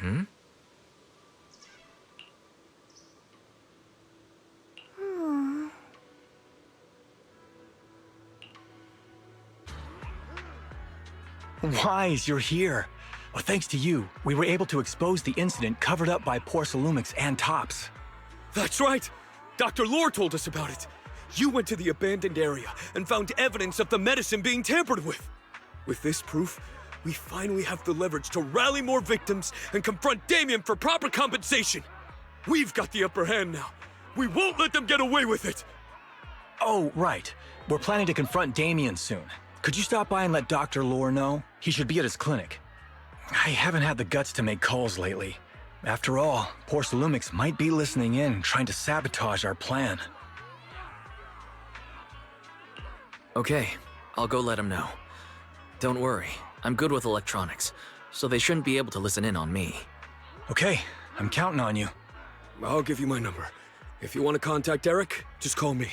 Hmm? Wise, you're here. Well, thanks to you, we were able to expose the incident covered up by Porcelumix and Tops. That's right! Dr. Lore told us about it. You went to the abandoned area and found evidence of the medicine being tampered with. With this proof, we finally have the leverage to rally more victims and confront Damien for proper compensation. We've got the upper hand now. We won't let them get away with it! Oh, right. We're planning to confront Damien soon. Could you stop by and let Dr. Lore know? He should be at his clinic. I haven't had the guts to make calls lately. After all, Porcelumix might be listening in, trying to sabotage our plan. Okay, I'll go let him know. Don't worry, I'm good with electronics, so they shouldn't be able to listen in on me. Okay, I'm counting on you. I'll give you my number. If you want to contact Eric, just call me.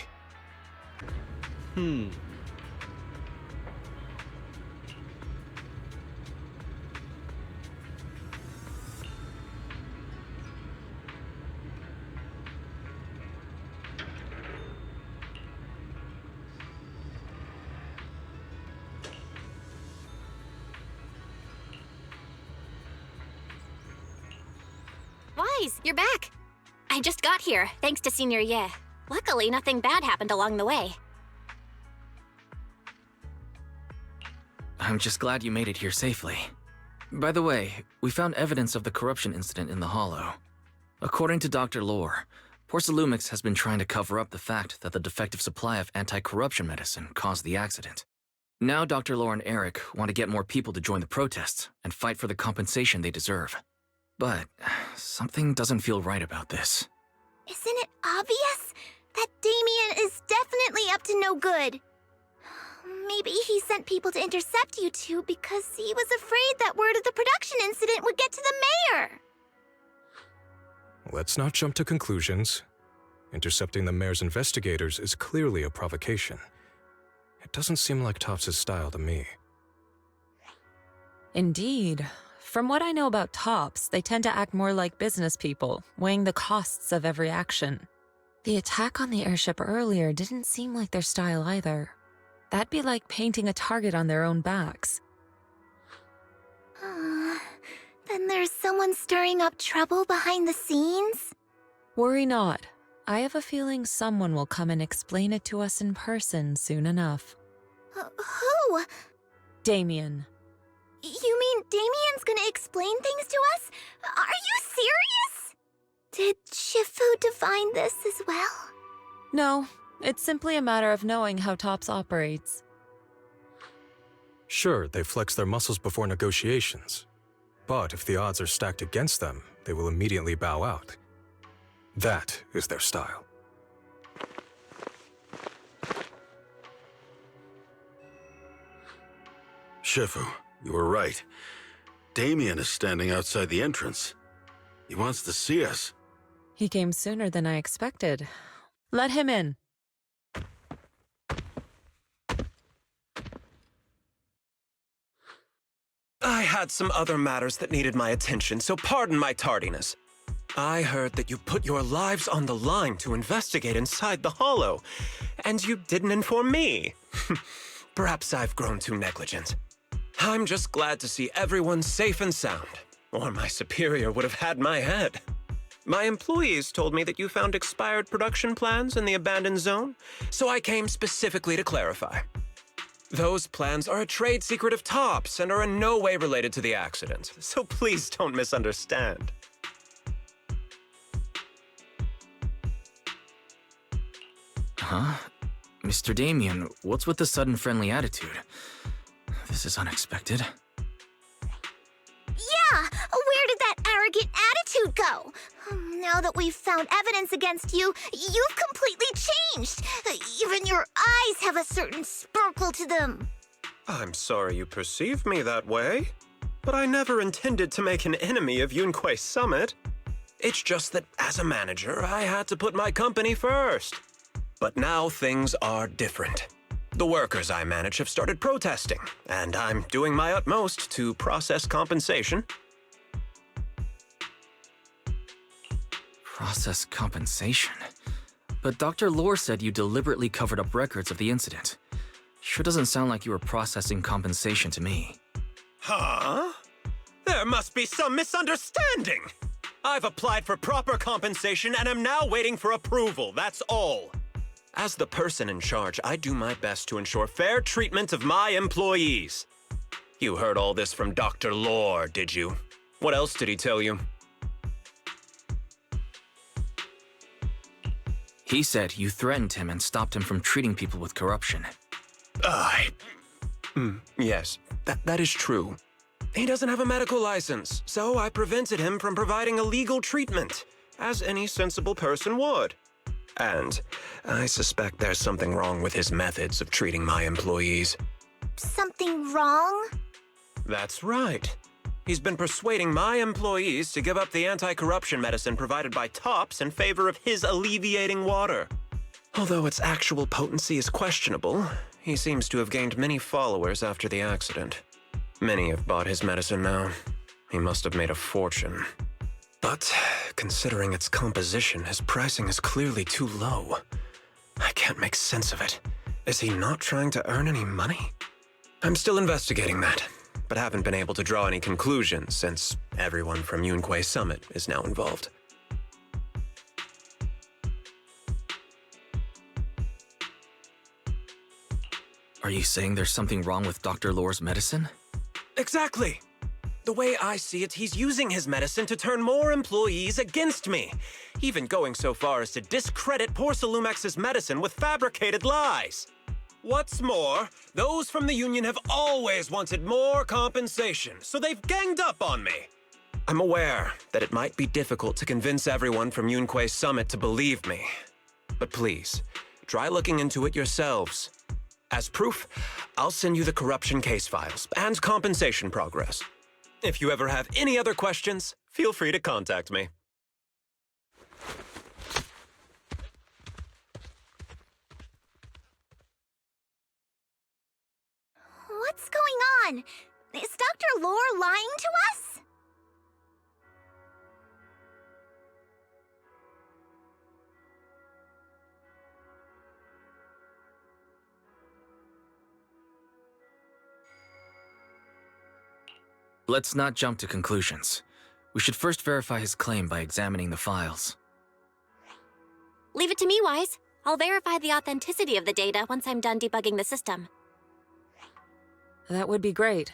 Wise, you're back. I just got here, thanks to Senior Ye. Luckily, nothing bad happened along the way. I'm just glad you made it here safely. By the way, we found evidence of the corruption incident in the Hollow. According to Dr. Lore, Porcelumix has been trying to cover up the fact that the defective supply of anti-corruption medicine caused the accident. Now Dr. Lore and Eric want to get more people to join the protests and fight for the compensation they deserve. But something doesn't feel right about this. Isn't it obvious that Damien is definitely up to no good? Maybe he sent people to intercept you two because he was afraid that word of the production incident would get to the mayor. Let's not jump to conclusions. Intercepting the mayor's investigators is clearly a provocation. It doesn't seem like Topps' style to me. Indeed. From what I know about Topps, they tend to act more like business people, weighing the costs of every action. The attack on the airship earlier didn't seem like their style either. That'd be like painting a target on their own backs. Then there's someone stirring up trouble behind the scenes? Worry not. I have a feeling someone will come and explain it to us in person soon enough. Who? Damien. You mean Damien's gonna explain things to us? Are you serious? Did Shifu divine this as well? No, it's simply a matter of knowing how Topps operates. Sure, they flex their muscles before negotiations. But if the odds are stacked against them, they will immediately bow out. That is their style. Shifu, you were right. Damien is standing outside the entrance. He wants to see us. He came sooner than I expected. Let him in. I had some other matters that needed my attention, so pardon my tardiness. I heard that you put your lives on the line to investigate inside the Hollow, and you didn't inform me. Perhaps I've grown too negligent. I'm just glad to see everyone safe and sound, or my superior would have had my head. My employees told me that you found expired production plans in the abandoned zone, so I came specifically to clarify. Those plans are a trade secret of Topps and are in no way related to the accident, so please don't misunderstand. Huh? Mr. Damien, what's with the sudden friendly attitude? This is unexpected. Yeah! Where did that arrogant attitude go? Now that we've found evidence against you, you've completely changed. Even your eyes have a certain sparkle to them. I'm sorry you perceive me that way, but I never intended to make an enemy of Yunquei Summit. It's just that as a manager, I had to put my company first. But now things are different. The workers I manage have started protesting, and I'm doing my utmost to process compensation. Process compensation? But Dr. Lore said you deliberately covered up records of the incident. Sure doesn't sound like you were processing compensation to me. Huh? There must be some misunderstanding. I've applied for proper compensation and am now waiting for approval, that's all. As the person in charge, I do my best to ensure fair treatment of my employees. You heard all this from Dr. Lore, did you? What else did he tell you? He said you threatened him and stopped him from treating people with corruption. Yes, that is true. He doesn't have a medical license, so I prevented him from providing illegal treatment, as any sensible person would. And I suspect there's something wrong with his methods of treating my employees. Something wrong? That's right. He's been persuading my employees to give up the anti-corruption medicine provided by Tops in favor of his alleviating water. Although its actual potency is questionable, he seems to have gained many followers after the accident. Many have bought his medicine now. He must have made a fortune. But considering its composition, his pricing is clearly too low. I can't make sense of it. Is he not trying to earn any money? I'm still investigating that, but haven't been able to draw any conclusions since everyone from Yunquay Summit is now involved. Are you saying there's something wrong with Dr. Lore's medicine? Exactly! The way I see it, he's using his medicine to turn more employees against me, even going so far as to discredit Porcelumex's medicine with fabricated lies. What's more, those from the union have always wanted more compensation, so they've ganged up on me. I'm aware that it might be difficult to convince everyone from Yunquay Summit to believe me, but please, try looking into it yourselves. As proof, I'll send you the corruption case files and compensation progress. If you ever have any other questions, feel free to contact me. What's going on? Is Dr. Lore lying to us? Let's not jump to conclusions. We should first verify his claim by examining the files. Leave it to me, Wise. I'll verify the authenticity of the data once I'm done debugging the system. That would be great.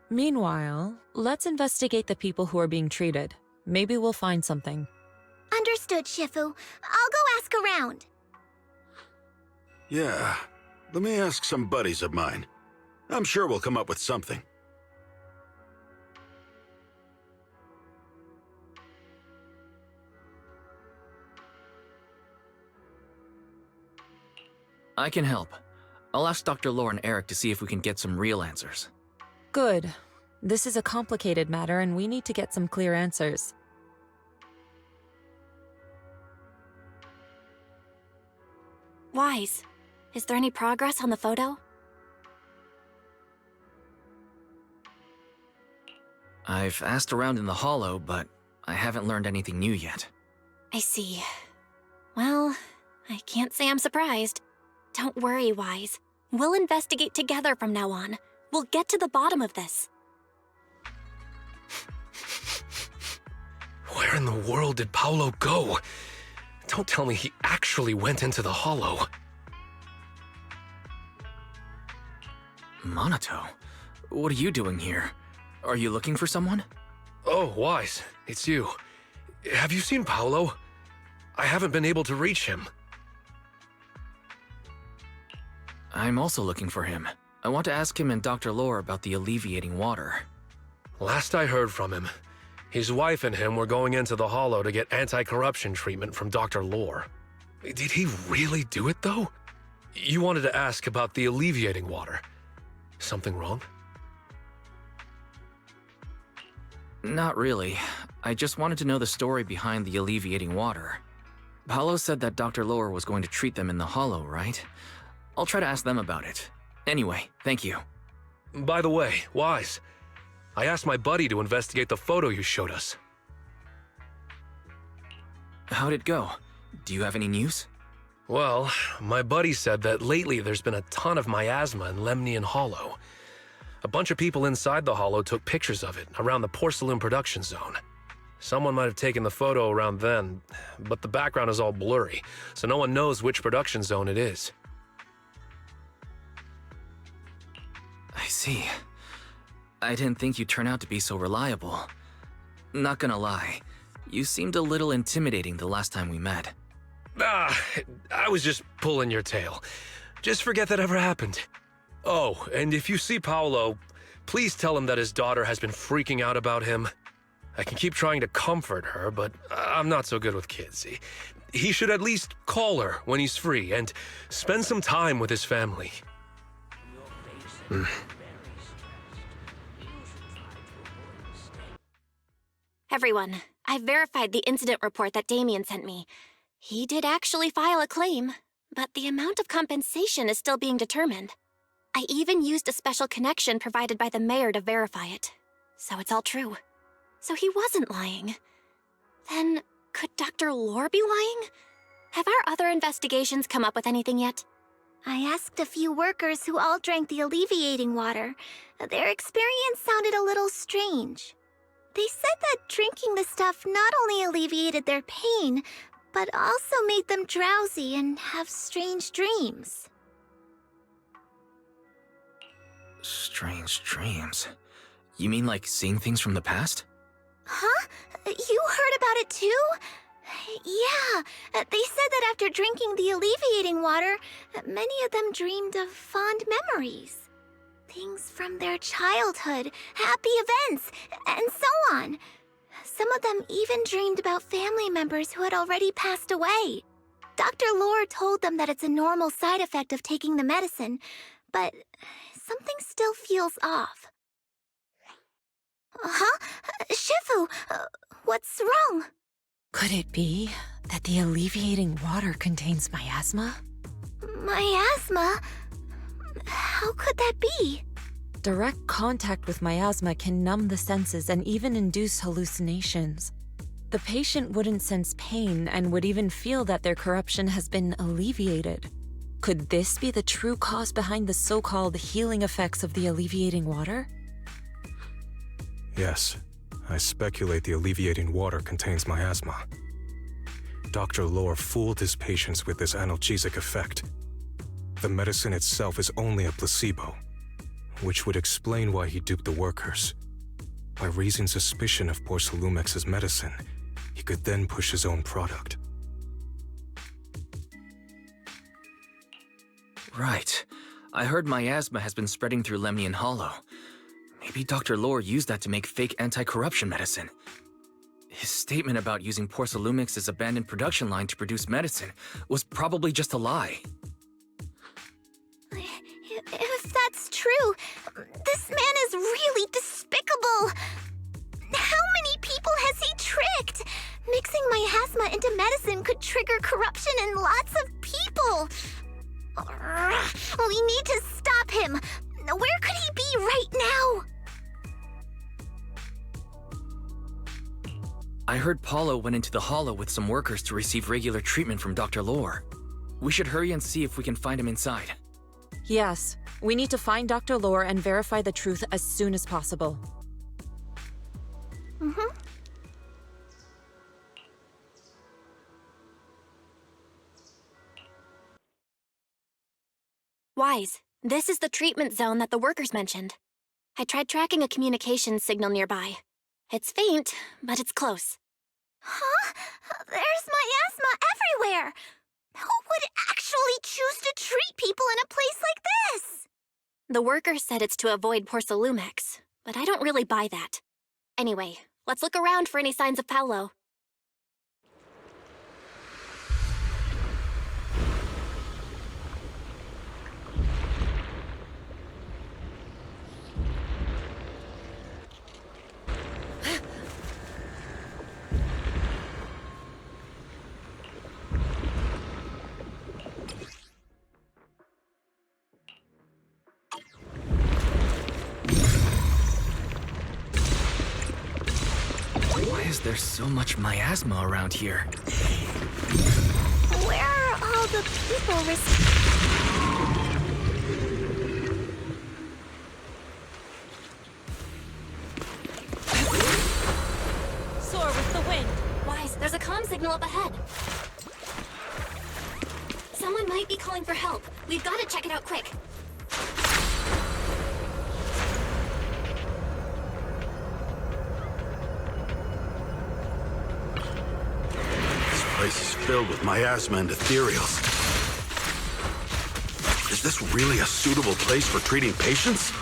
Meanwhile, let's investigate the people who are being treated. Maybe we'll find something. Understood, Shifu. I'll go ask around. Yeah, let me ask some buddies of mine. I'm sure we'll come up with something. I can help. I'll ask Dr. Lore and Eric to see if we can get some real answers. Good. This is a complicated matter and we need to get some clear answers. Wise, is there any progress on the photo? I've asked around in the Hollow, but I haven't learned anything new yet. I see. Well, I can't say I'm surprised. Don't worry, Wise. We'll investigate together from now on. We'll get to the bottom of this. Where in the world did Paolo go? Don't tell me he actually went into the Hollow. Monato, what are you doing here? Are you looking for someone? Oh, Wise, it's you. Have you seen Paolo? I haven't been able to reach him. I'm also looking for him. I want to ask him and Dr. Lore about the alleviating water. Last I heard from him, his wife and him were going into the Hollow to get anti-corruption treatment from Dr. Lore. Did he really do it, though? You wanted to ask about the alleviating water. Something wrong? Not really. I just wanted to know the story behind the alleviating water. Paolo said that Dr. Lore was going to treat them in the Hollow, right? I'll try to ask them about it. Anyway, thank you. By the way, Wise, I asked my buddy to investigate the photo you showed us. How'd it go? Do you have any news? Well, my buddy said that lately there's been a ton of miasma in Lemnian Hollow. A bunch of people inside the hollow took pictures of it around the porcelain production zone. Someone might have taken the photo around then, but the background is all blurry, so no one knows which production zone it is. I see. I didn't think you'd turn out to be so reliable. Not gonna lie, you seemed a little intimidating the last time we met. I was just pulling your tail. Just forget that ever happened. Oh, and if you see Paolo, please tell him that his daughter has been freaking out about him. I can keep trying to comfort her, but I'm not so good with kids. He should at least call her when he's free and spend some time with his family. Everyone, I've verified the incident report that Damien sent me. He did actually file a claim, but the amount of compensation is still being determined. I even used a special connection provided by the mayor to verify it. So it's all true. So he wasn't lying. Then, could Dr. Lore be lying? Have our other investigations come up with anything yet? I asked a few workers who all drank the alleviating water. Their experience sounded a little strange. They said that drinking the stuff not only alleviated their pain, but also made them drowsy and have strange dreams. Strange dreams? You mean like seeing things from the past? Huh? You heard about it too? Yeah, they said that after drinking the alleviating water, many of them dreamed of fond memories. Things from their childhood, happy events, and so on. Some of them even dreamed about family members who had already passed away. Dr. Lore told them that it's a normal side effect of taking the medicine, but something still feels off. Huh? Shifu, what's wrong? Could it be that the alleviating water contains miasma? Miasma? How could that be? Direct contact with miasma can numb the senses and even induce hallucinations. The patient wouldn't sense pain and would even feel that their corruption has been alleviated. Could this be the true cause behind the so-called healing effects of the alleviating water? Yes, I speculate the alleviating water contains miasma. Dr. Lore fooled his patients with this analgesic effect. The medicine itself is only a placebo, which would explain why he duped the workers. By raising suspicion of Porcelumex's medicine, he could then push his own product. Right. I heard miasma has been spreading through Lemnian Hollow. Maybe Dr. Lore used that to make fake anti-corruption medicine. His statement about using Porcelumex's abandoned production line to produce medicine was probably just a lie. If that's true, this man is really despicable. How many people has he tricked? Mixing miasma into medicine could trigger corruption in lots of people. We need to stop him. Where could he be right now? I heard Paulo went into the Hollow with some workers to receive regular treatment from Dr. Lore. We should hurry and see if we can find him inside. Yes, we need to find Dr. Lore and verify the truth as soon as possible. Wise, this is the treatment zone that the workers mentioned. I tried tracking a communications signal nearby. It's faint, but it's close. Huh? There's miasma everywhere! Who would actually choose to treat people in a place like this? The workers said it's to avoid Porcelumex, but I don't really buy that. Anyway, let's look around for any signs of Paolo. Why is there so much miasma around here? Where are all the people Soar with the wind. Wise, there's a comm signal up ahead. Someone might be calling for help. We've got to check it out quick. This place is filled with miasma and ethereals. Is this really a suitable place for treating patients?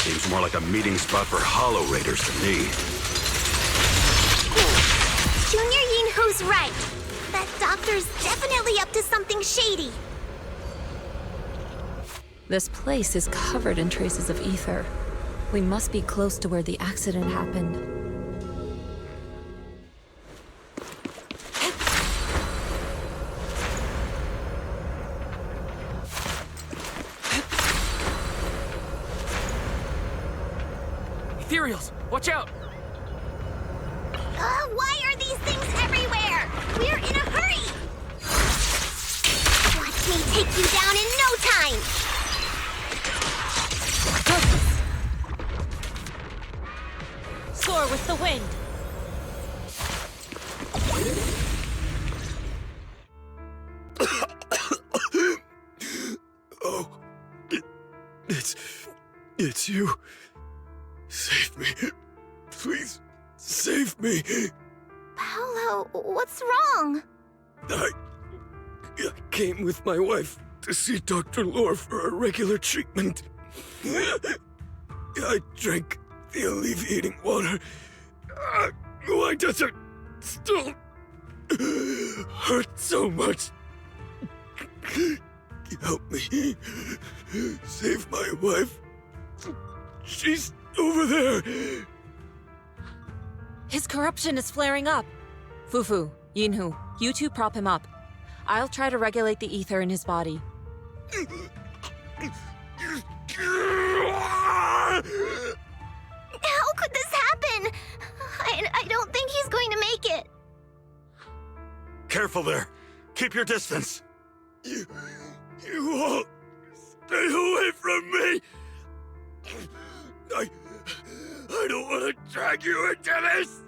Seems more like a meeting spot for Hollow Raiders to me. Junior Yinhu's right. That doctor's definitely up to something shady. This place is covered in traces of ether. We must be close to where the accident happened. Ethereals, watch out! Why are these things everywhere? We're in a hurry! Watch me take you down in no time! Soar with the wind. Oh, it's you. Save me. Please, save me. Paolo, what's wrong? I came with my wife to see Dr. Lore for a regular treatment. I drank the alleviating water. Why does it still hurt so much? Help me. Save my wife. She's over there. His corruption is flaring up. Fufu, Yinhu, you two prop him up. I'll try to regulate the ether in his body. How could this happen? I don't think he's going to make it. Careful there. Keep your distance. You all stay away from me. I don't want to drag you into this.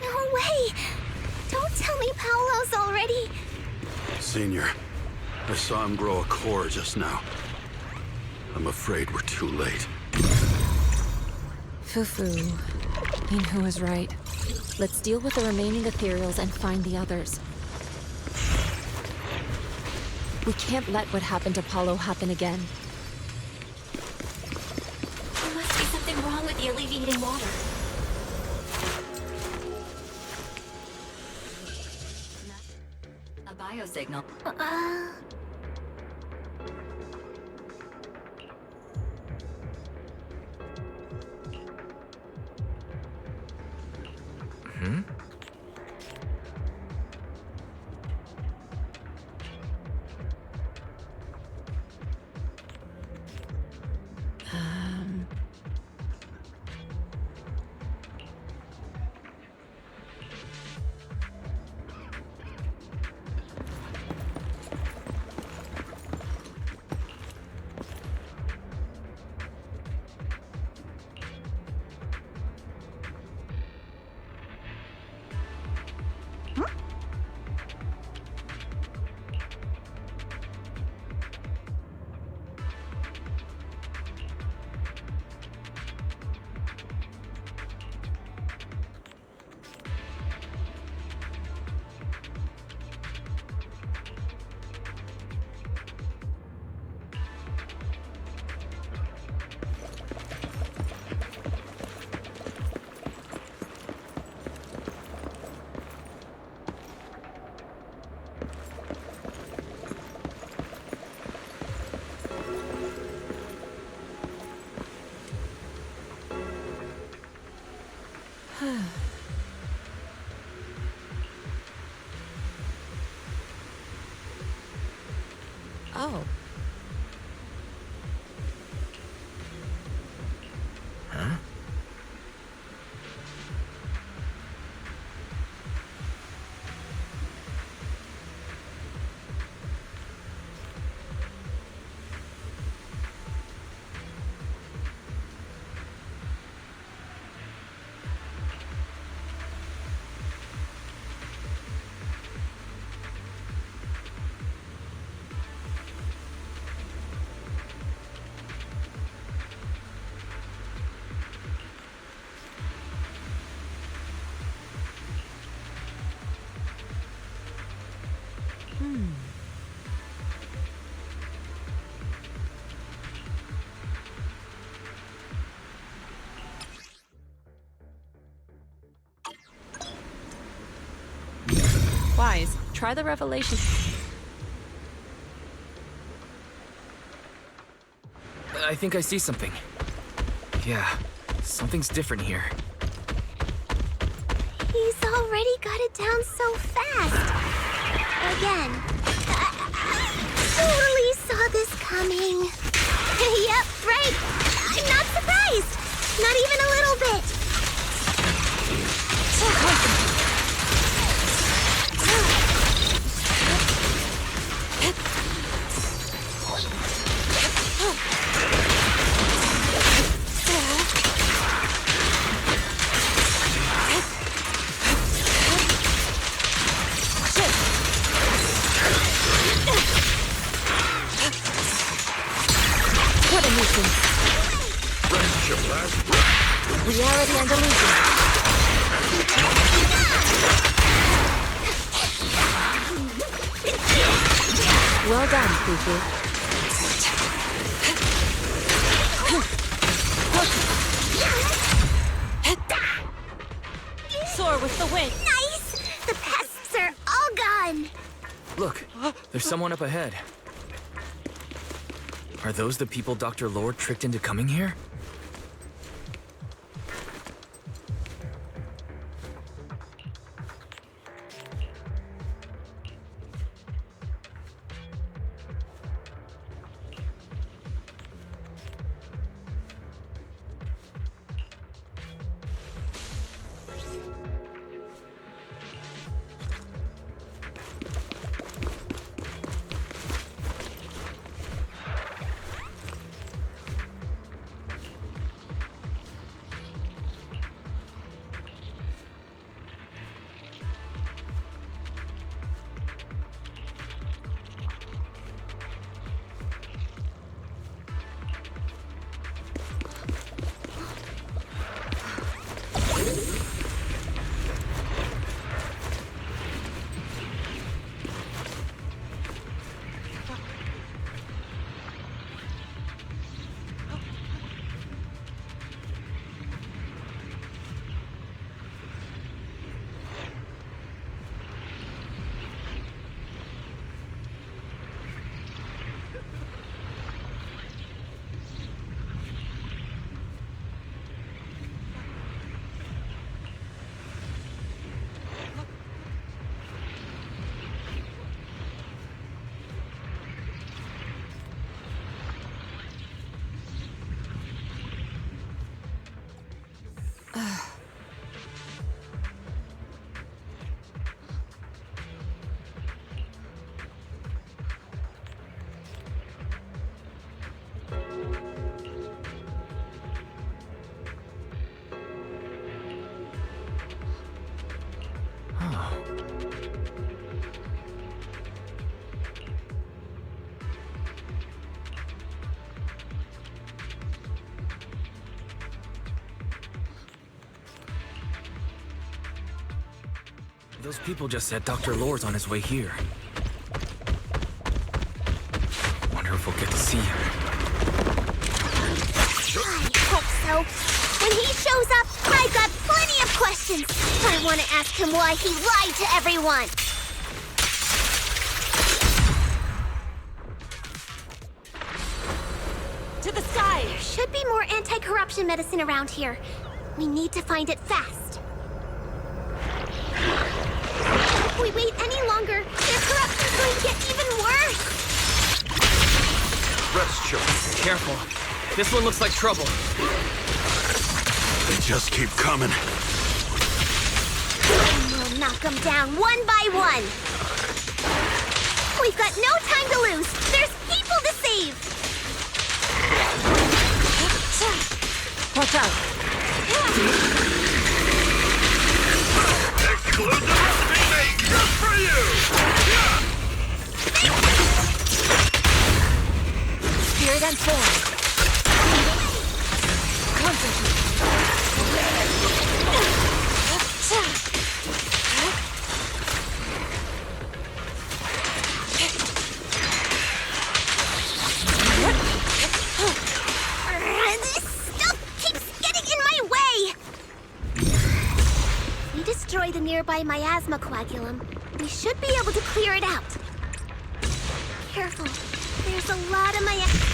No way! Don't tell me Paolo's already... Senior, I saw him grow a core just now. I'm afraid we're too late. Fufu, Yinhu is right. Let's deal with the remaining ethereals and find the others. We can't let what happened to Paolo happen again. There must be something wrong with the alleviating water. A biosignal. Oh. Huh? Wise, try the revelation. I think I see something. Yeah, something's different here. He's already got it down so fast. Again. Totally saw this coming. Yep, right. I'm not surprised. Not even a little bit. What a nuisance. Reality and illusion. Well done, Fufu. Soar with the wind. Nice! The pests are all gone. Look, there's someone up ahead. Are those the people Dr. Lord tricked into coming here? Those people just said Dr. Lord's on his way here. Wonder if we'll get to see him. I hope so. When he shows up, I've got plenty of questions. I want to ask him why he lied to everyone. To the sky! There should be more anti-corruption medicine around here. We need to find it fast. If we wait any longer, their corruption's going to get even worse. Rest, Joe. Careful. This one looks like trouble. They just keep coming. We'll knock them down one by one. We've got no time to lose. There's people to save. Watch out! Exclusive remake just for you! Spirit and form. This stuff keeps getting in my way. If we destroy the nearby miasma coagulum, we should be able to clear it out. Careful. There's a lot of miasma.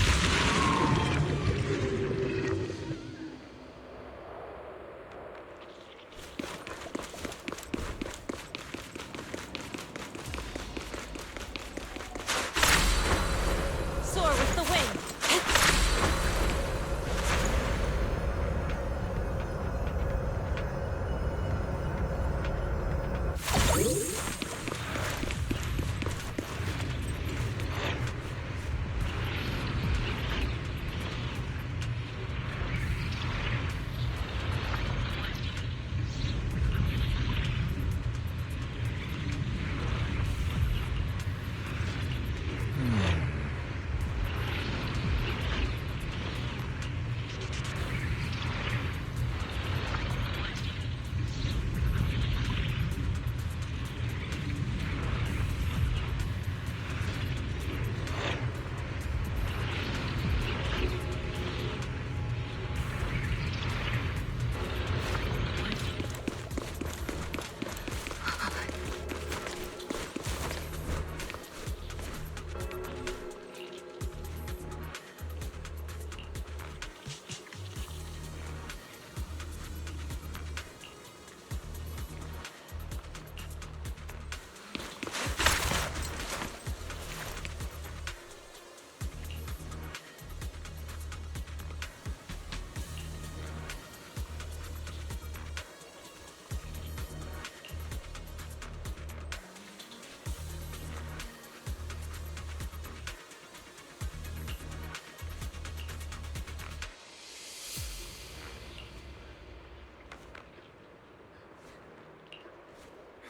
Soar with the wind.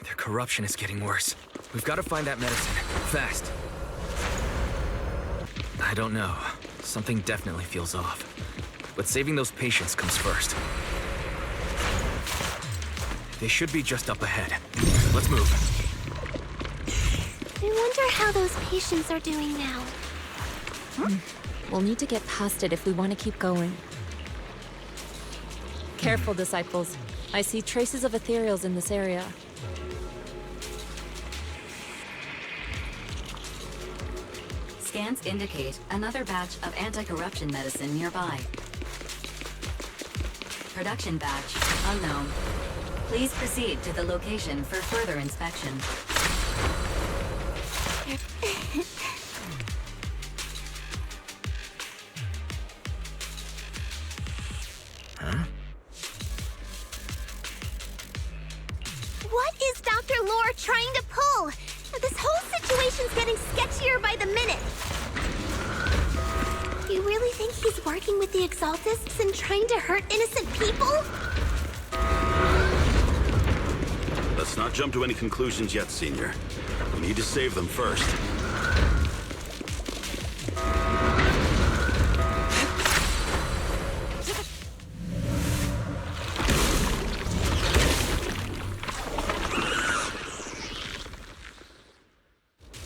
Their corruption is getting worse. We've got to find that medicine. Fast. I don't know. Something definitely feels off. But saving those patients comes first. They should be just up ahead. Let's move. I wonder how those patients are doing now. We'll need to get past it if we want to keep going. Careful, disciples. I see traces of ethereals in this area. Scans indicate another batch of anti-corruption medicine nearby. Production batch unknown. Please proceed to the location for further inspection. What is Dr. Lore trying to pull? This whole situation's getting sketchier by the minute. You really think he's working with the Exaltists and trying to hurt innocent people? Let's not jump to any conclusions yet, Senior. We need to save them first.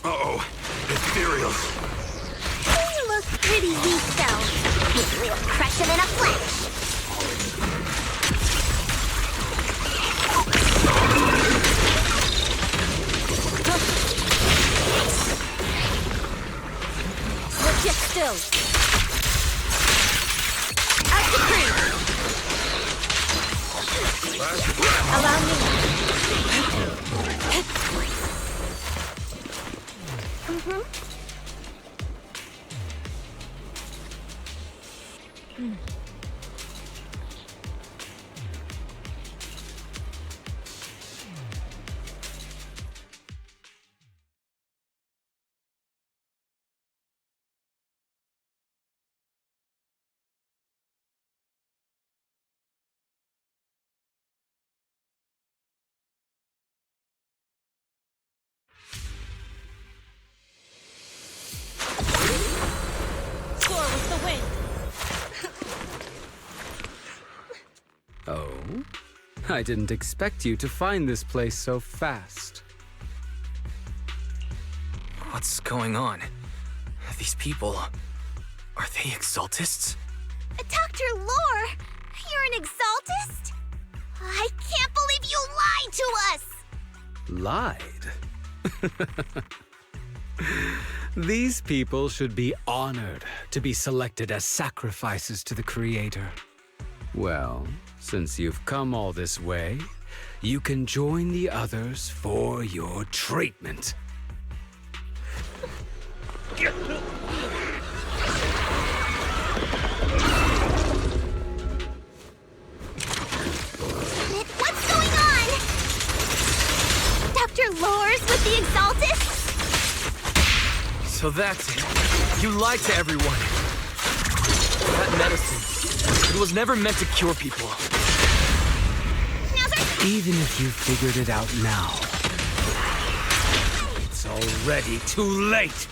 Uh-oh, ethereals. You look pretty weak, though. We'll crush him in a flash. Allow me. Soar with the wind. Oh? I didn't expect you to find this place so fast. What's going on? These people... Are they exaltists? Dr. Lore, you're an exaltist? I can't believe you lied to us! Lied? These people should be honored to be selected as sacrifices to the Creator. Well, since you've come all this way, you can join the others for your treatment. What's going on? Dr. Lore's with the exaltists? So that's it. You lied to everyone. That medicine, it was never meant to cure people. Even if you figured it out now, it's already too late.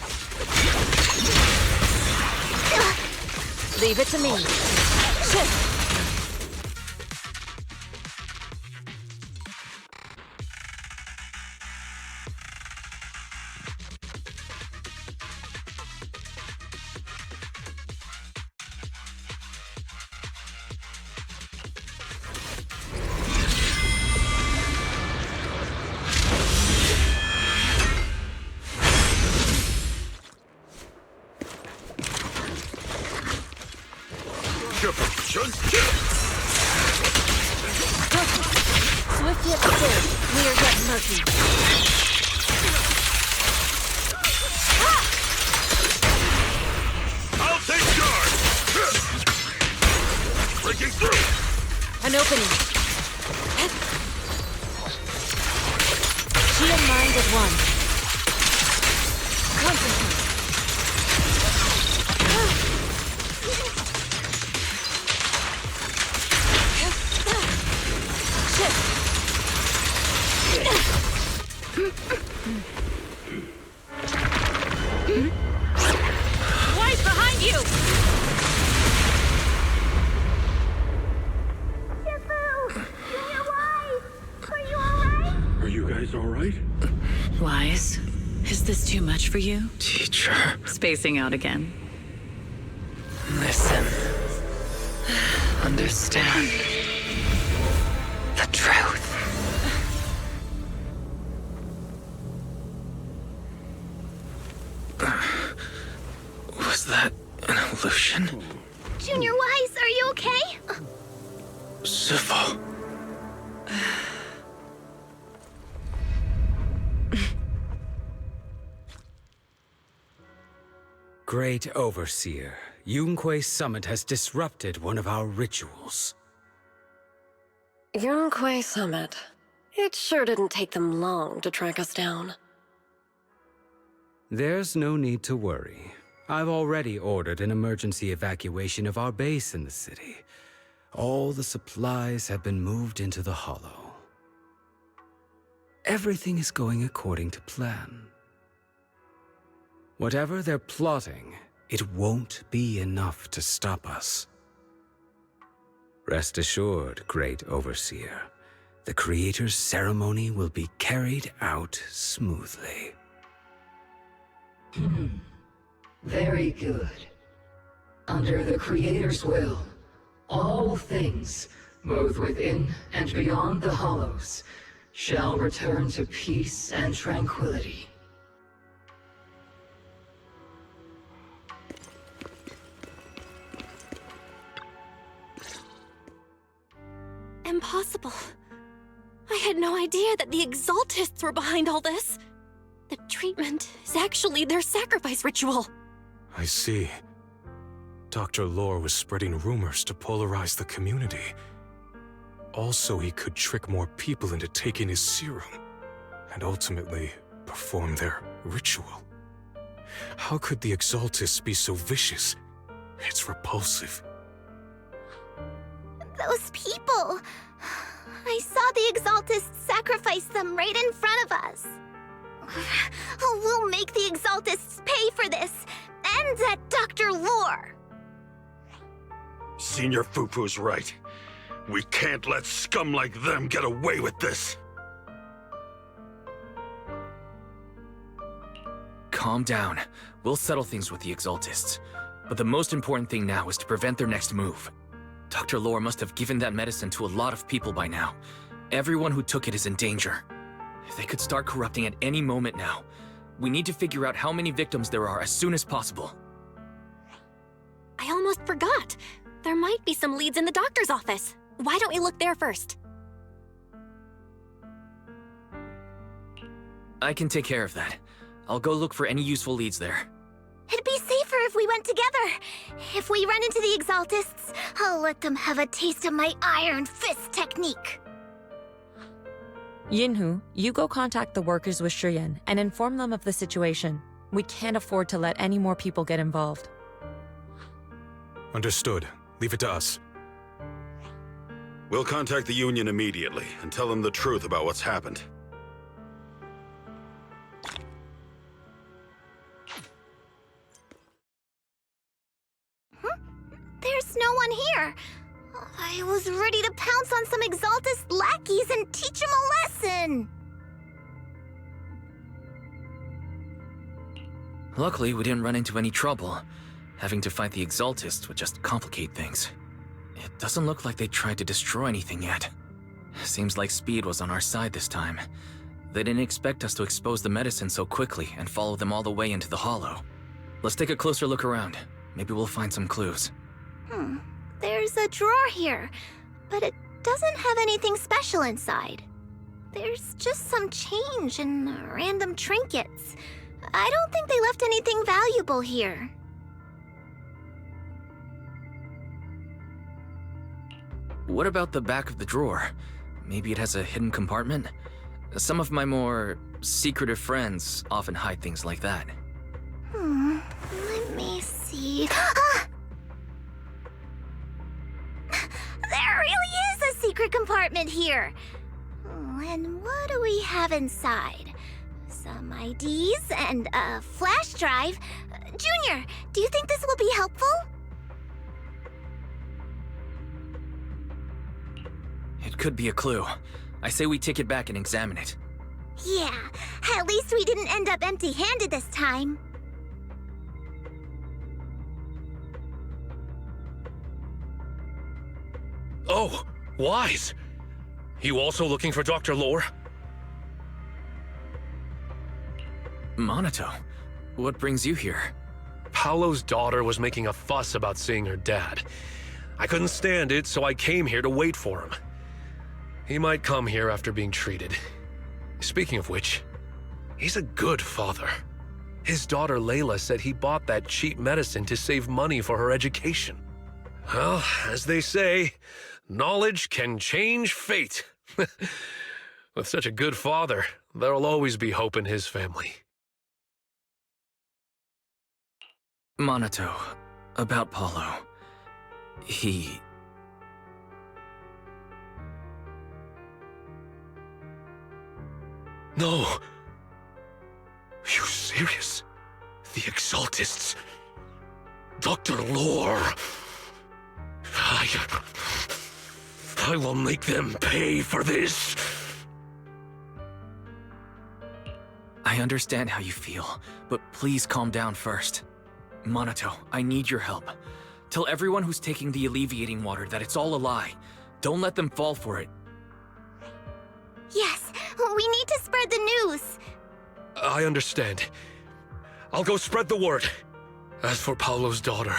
Leave it to me. Swift yet still, clear yet murky. I'll take charge! Breaking through! An opening. Chi and mind at one. Concentrate. Right behind you! Are you guys alright? Wise, is this too much for you? Teacher, Spacing out again. listen. Understand the truth. Was that an illusion? Junior Wise, are you okay? Civil. Great Overseer, Yunque's summit has disrupted one of our rituals. Yunque Summit. It sure didn't take them long to track us down. There's no need to worry. I've already ordered an emergency evacuation of our base in the city. All the supplies have been moved into the Hollow. Everything is going according to plan. Whatever they're plotting, it won't be enough to stop us. Rest assured, Great Overseer, the Creator's ceremony will be carried out smoothly. Very good. Under the Creator's will, all things, both within and beyond the Hollows, shall return to peace and tranquility. Am impossible. I had no idea that the Exaltists were behind all this. The treatment is actually their sacrifice ritual. I see. Dr. Lore was spreading rumors to polarize the community. Also, he could trick more people into taking his serum, and ultimately perform their ritual. How could the Exaltists be so vicious? It's repulsive. Those people! I saw the Exaltists sacrifice them right in front of us. We'll make the Exaltists pay for this, and that Dr. Lore! Senior Fufu's right. We can't let scum like them get away with this. Calm down. We'll settle things with the Exaltists. But the most important thing now is to prevent their next move. Dr. Lore must have given that medicine to a lot of people by now. Everyone who took it is in danger. They could start corrupting at any moment now. We need to figure out how many victims there are as soon as possible. I almost forgot. There might be some leads in the doctor's office. Why don't we look there first? I can take care of that. I'll go look for any useful leads there. It'd be safer if we went together. If we run into the Exaltists, I'll let them have a taste of my Iron Fist technique. Yinhu, you go contact the workers with Shiyan and inform them of the situation. We can't afford to let any more people get involved. Understood. Leave it to us. We'll contact the Union immediately and tell them the truth about what's happened. There's no one here. I was ready to pounce on some Exaltist lackeys and teach them a lesson. Luckily, we didn't run into any trouble. Having to fight the Exaltists would just complicate things. It doesn't look like they tried to destroy anything yet. Seems like speed was on our side this time. They didn't expect us to expose the medicine so quickly and follow them all the way into the hollow. Let's take a closer look around. Maybe we'll find some clues. There's a drawer here, but it doesn't have anything special inside. There's just some change and random trinkets. I don't think they left anything valuable here. What about the back of the drawer? Maybe it has a hidden compartment? Some of my more secretive friends often hide things like that. Let me see. There really is a secret compartment here. And what do we have inside? Some IDs and a flash drive. Junior, do you think this will be helpful? It could be a clue. I say we take it back and examine it. Yeah, at least we didn't end up empty-handed this time. Oh, Wise! You also looking for Dr. Lore? Monato, what brings you here? Paolo's daughter was making a fuss about seeing her dad. I couldn't stand it, so I came here to wait for him. He might come here after being treated. Speaking of which, he's a good father. His daughter Layla said he bought that cheap medicine to save money for her education. Well, as they say, knowledge can change fate. With such a good father, there'll always be hope in his family. Monato, about Paulo. He... No! You serious? The Exaltists? Dr. Lore? I will make them pay for this! I understand how you feel, but please calm down first. Monato, I need your help. Tell everyone who's taking the alleviating water that it's all a lie. Don't let them fall for it. Yes, we need to spread the news. I understand. I'll go spread the word. As for Paolo's daughter,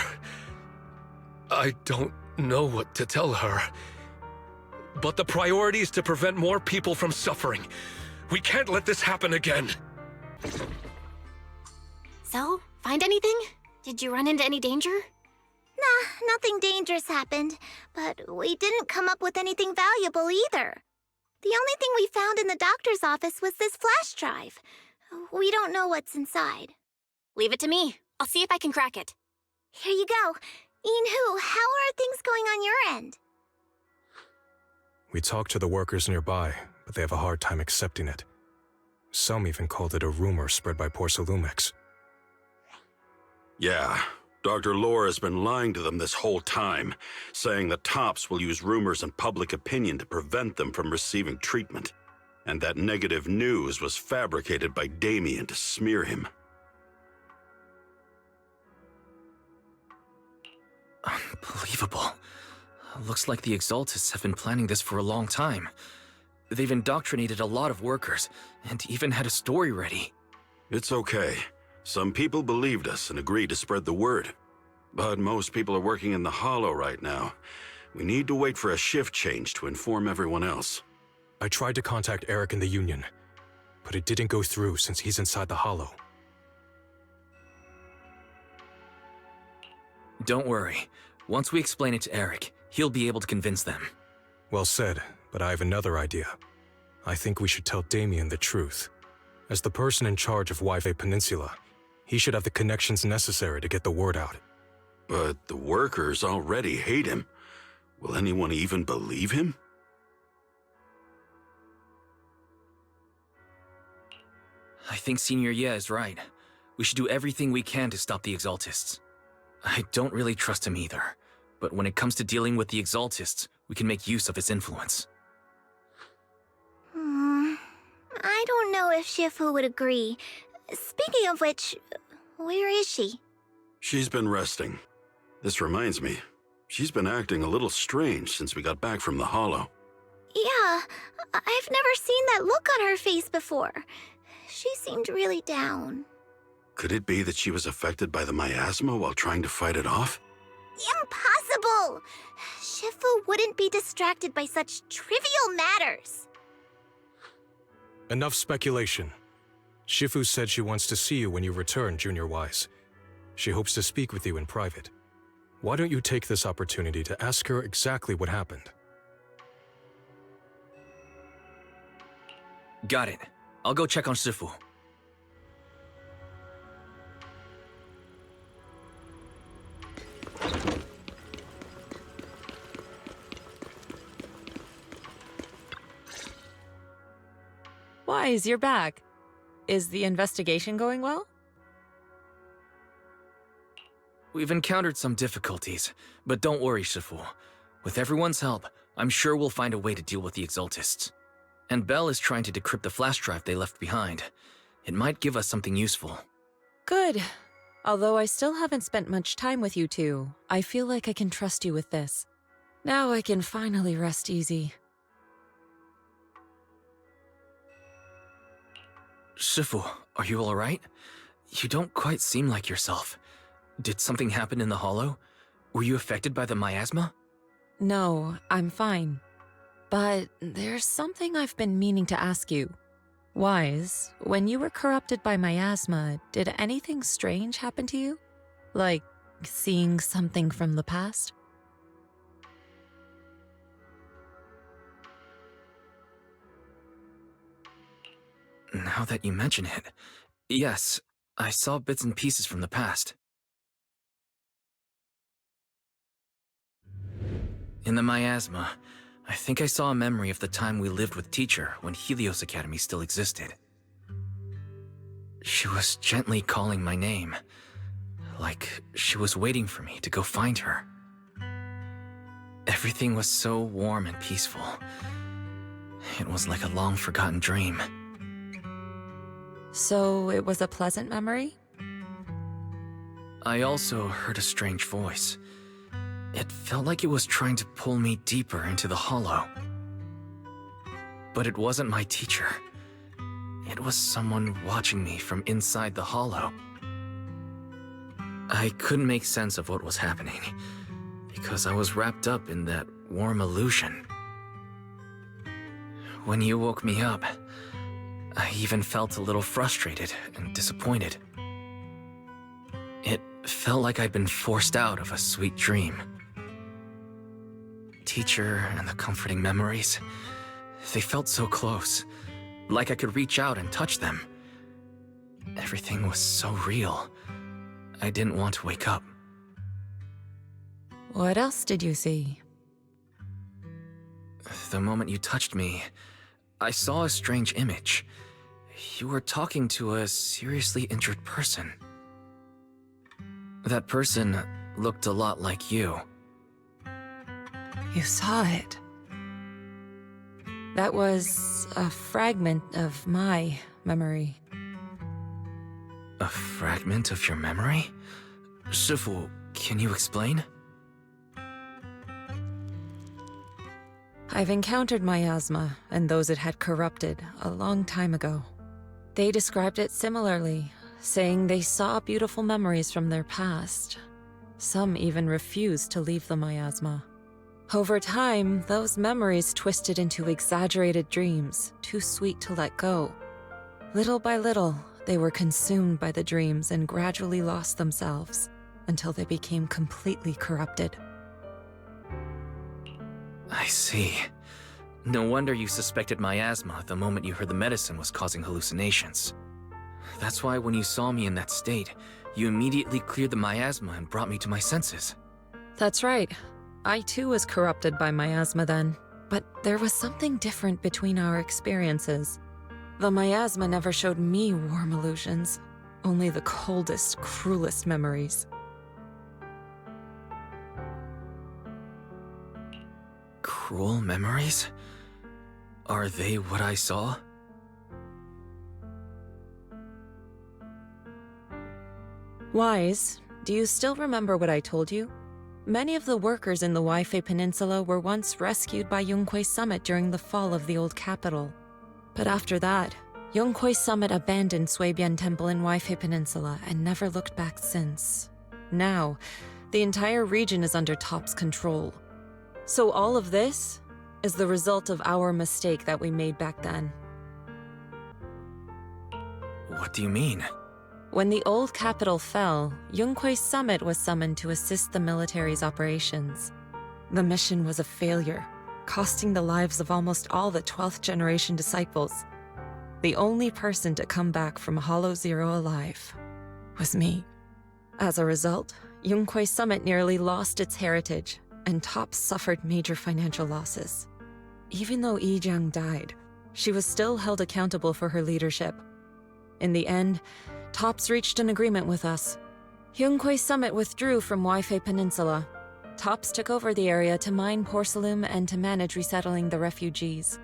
I don't know what to tell her. But the priority is to prevent more people from suffering. We can't let this happen again. So, find anything? Did you run into any danger? Nah, nothing dangerous happened, but we didn't come up with anything valuable either. The only thing we found in the doctor's office was this flash drive. We don't know what's inside. Leave it to me. I'll see if I can crack it. Here you go. Yin-Hu, how are things going on your end? We talked to the workers nearby, but they have a hard time accepting it. Some even called it a rumor spread by Porcelumex. Yeah, Dr. Lore has been lying to them this whole time, saying that TOPS will use rumors and public opinion to prevent them from receiving treatment, and that negative news was fabricated by Damien to smear him. Unbelievable. Looks like the Exaltists have been planning this for a long time. They've indoctrinated a lot of workers, and even had a story ready. It's okay. Some people believed us and agreed to spread the word. But most people are working in the Hollow right now. We need to wait for a shift change to inform everyone else. I tried to contact Eric in the Union, but it didn't go through since he's inside the Hollow. Don't worry. Once we explain it to Eric, he'll be able to convince them. Well said, but I have another idea. I think we should tell Damien the truth. As the person in charge of Yve Peninsula, he should have the connections necessary to get the word out. But the workers already hate him. Will anyone even believe him? I think Senior Ye is right. We should do everything we can to stop the Exaltists. I don't really trust him either, but when it comes to dealing with the Exaltists, we can make use of his influence. I don't know if Shifu would agree. Speaking of which, where is she? She's been resting. This reminds me, she's been acting a little strange since we got back from the Hollow. Yeah, I've never seen that look on her face before. She seemed really down. Could it be that she was affected by the miasma while trying to fight it off? Impossible! Shifu wouldn't be distracted by such trivial matters. Enough speculation. Shifu said she wants to see you when you return, Junior Wise. She hopes to speak with you in private. Why don't you take this opportunity to ask her exactly what happened? Got it. I'll go check on Shifu. Wise, you're back. Is the investigation going well? We've encountered some difficulties, but don't worry, Shifu. With everyone's help, I'm sure we'll find a way to deal with the Exaltists. And Bell is trying to decrypt the flash drive they left behind. It might give us something useful. Good. Although I still haven't spent much time with you two, I feel like I can trust you with this. Now I can finally rest easy. Shifu, are you alright? You don't quite seem like yourself. Did something happen in the Hollow? Were you affected by the miasma? No, I'm fine. But there's something I've been meaning to ask you. Wise, when you were corrupted by miasma, did anything strange happen to you? Like seeing something from the past? Now that you mention it, yes, I saw bits and pieces from the past. In the miasma, I think I saw a memory of the time we lived with Teacher when Helios Academy still existed. She was gently calling my name, like she was waiting for me to go find her. Everything was so warm and peaceful. It was like a long-forgotten dream. So it was a pleasant memory? I also heard a strange voice. It felt like it was trying to pull me deeper into the Hollow. But it wasn't my teacher. It was someone watching me from inside the Hollow. I couldn't make sense of what was happening, because I was wrapped up in that warm illusion. when you woke me up, I even felt a little frustrated and disappointed. It felt like I'd been forced out of a sweet dream. Teacher and the comforting memories, they felt so close, like I could reach out and touch them. Everything was so real. I didn't want to wake up. What else did you see? The moment you touched me, I saw a strange image. You were talking to a seriously injured person. That person looked a lot like you. You saw it. That was a fragment of my memory. A fragment of your memory? Shifu, can you explain? I've encountered miasma and those it had corrupted a long time ago. They described it similarly, saying they saw beautiful memories from their past. Some even refused to leave the miasma. Over time, those memories twisted into exaggerated dreams, too sweet to let go. Little by little, they were consumed by the dreams and gradually lost themselves, until they became completely corrupted. I see. No wonder you suspected miasma the moment you heard the medicine was causing hallucinations. That's why when you saw me in that state, you immediately cleared the miasma and brought me to my senses. That's right. I too was corrupted by miasma then, but there was something different between our experiences. The miasma never showed me warm illusions, only the coldest, cruelest memories. Cruel memories? Are they what I saw? Wise, do you still remember what I told you? Many of the workers in the Waifei Peninsula were once rescued by Yonghui Summit during the fall of the old capital. But after that, Yonghui Summit abandoned Suibian Temple in Waifei Peninsula and never looked back since. Now, the entire region is under Top's control. So all of this is the result of our mistake that we made back then. What do you mean? When the old capital fell, Yonghui Summit was summoned to assist the military's operations. The mission was a failure, costing the lives of almost all the 12th generation disciples. The only person to come back from Hollow Zero alive was me. As a result, Yonghui Summit nearly lost its heritage, and Top suffered major financial losses. Even though Yi Jiang died, she was still held accountable for her leadership. In the end, Tops reached an agreement with us. Yonghui Summit withdrew from Waifei Peninsula. Tops took over the area to mine porcelain and to manage resettling the refugees.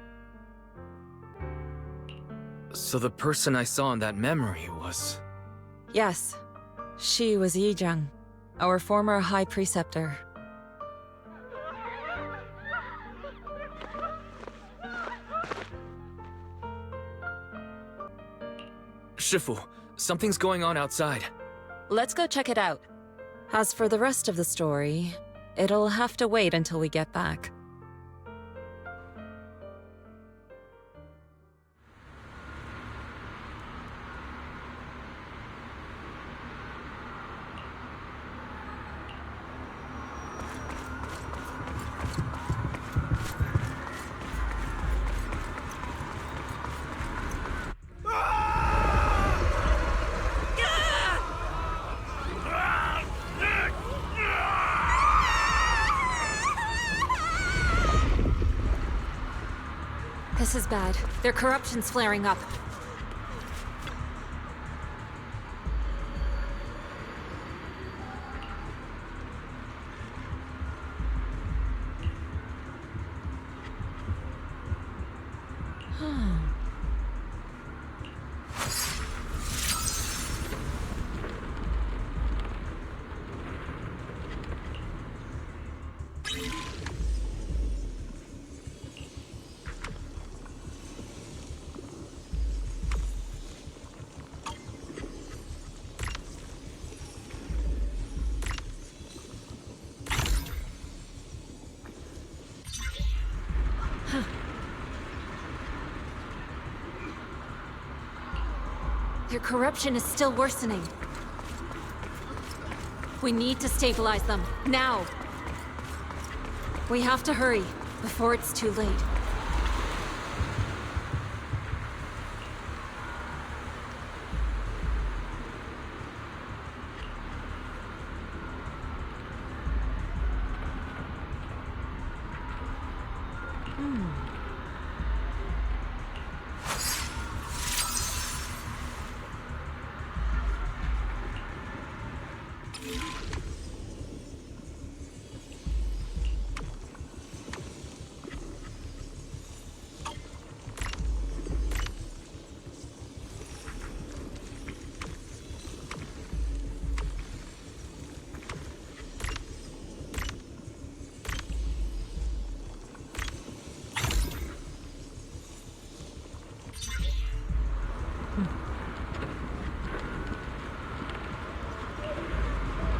So the person I saw in that memory was... Yes, she was Yi Jiang, our former High Preceptor. Shifu, something's going on outside. Let's go check it out. As for the rest of the story, it'll have to wait until we get back. This is bad. Their corruption's flaring up. Their corruption is still worsening. We need to stabilize them, now! We have to hurry, before it's too late.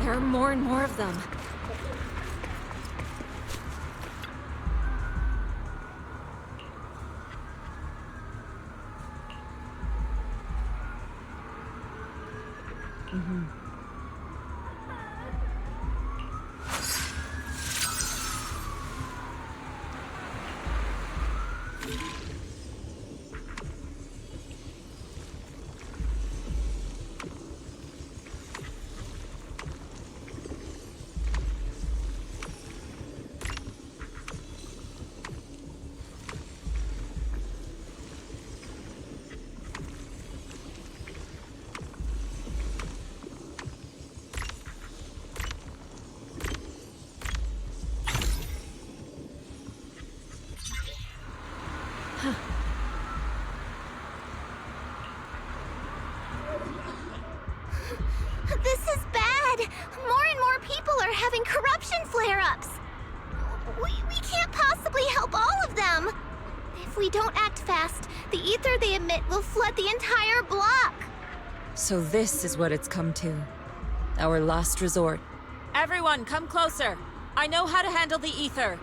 There are more and more of them. This is bad! More and more people are having corruption flare-ups! We can't possibly help all of them! If we don't act fast, the ether they emit will flood the entire block! So this is what it's come to. Our last resort. Everyone, come closer! I know how to handle the ether!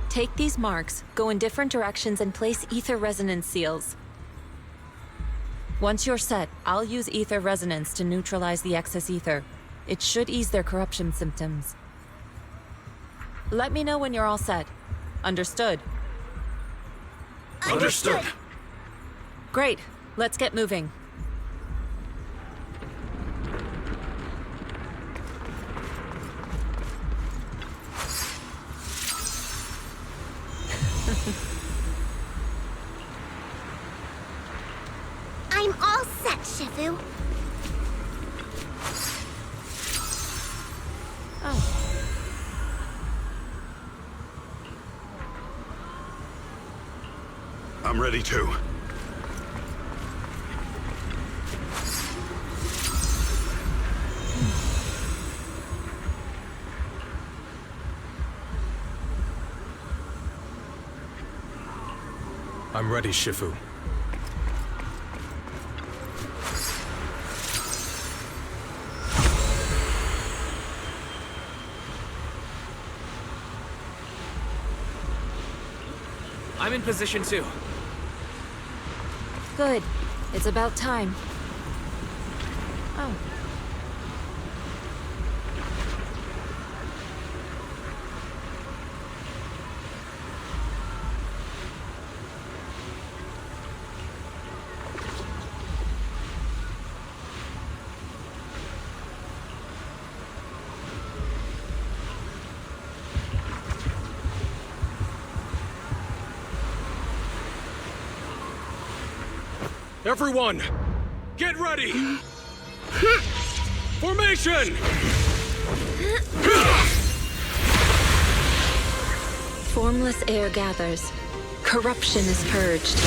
Take these marks, go in different directions, and place ether resonance seals. Once you're set, I'll use ether resonance to neutralize the excess ether. It should ease their corruption symptoms. Let me know when you're all set. Understood? Understood. Great. Let's get moving. I'm all set, Shifu. Oh. I'm ready too. I'm ready, Shifu. I'm in position too. Good. It's about time. Oh. Everyone, get ready! Formation! Formless air gathers. Corruption is purged.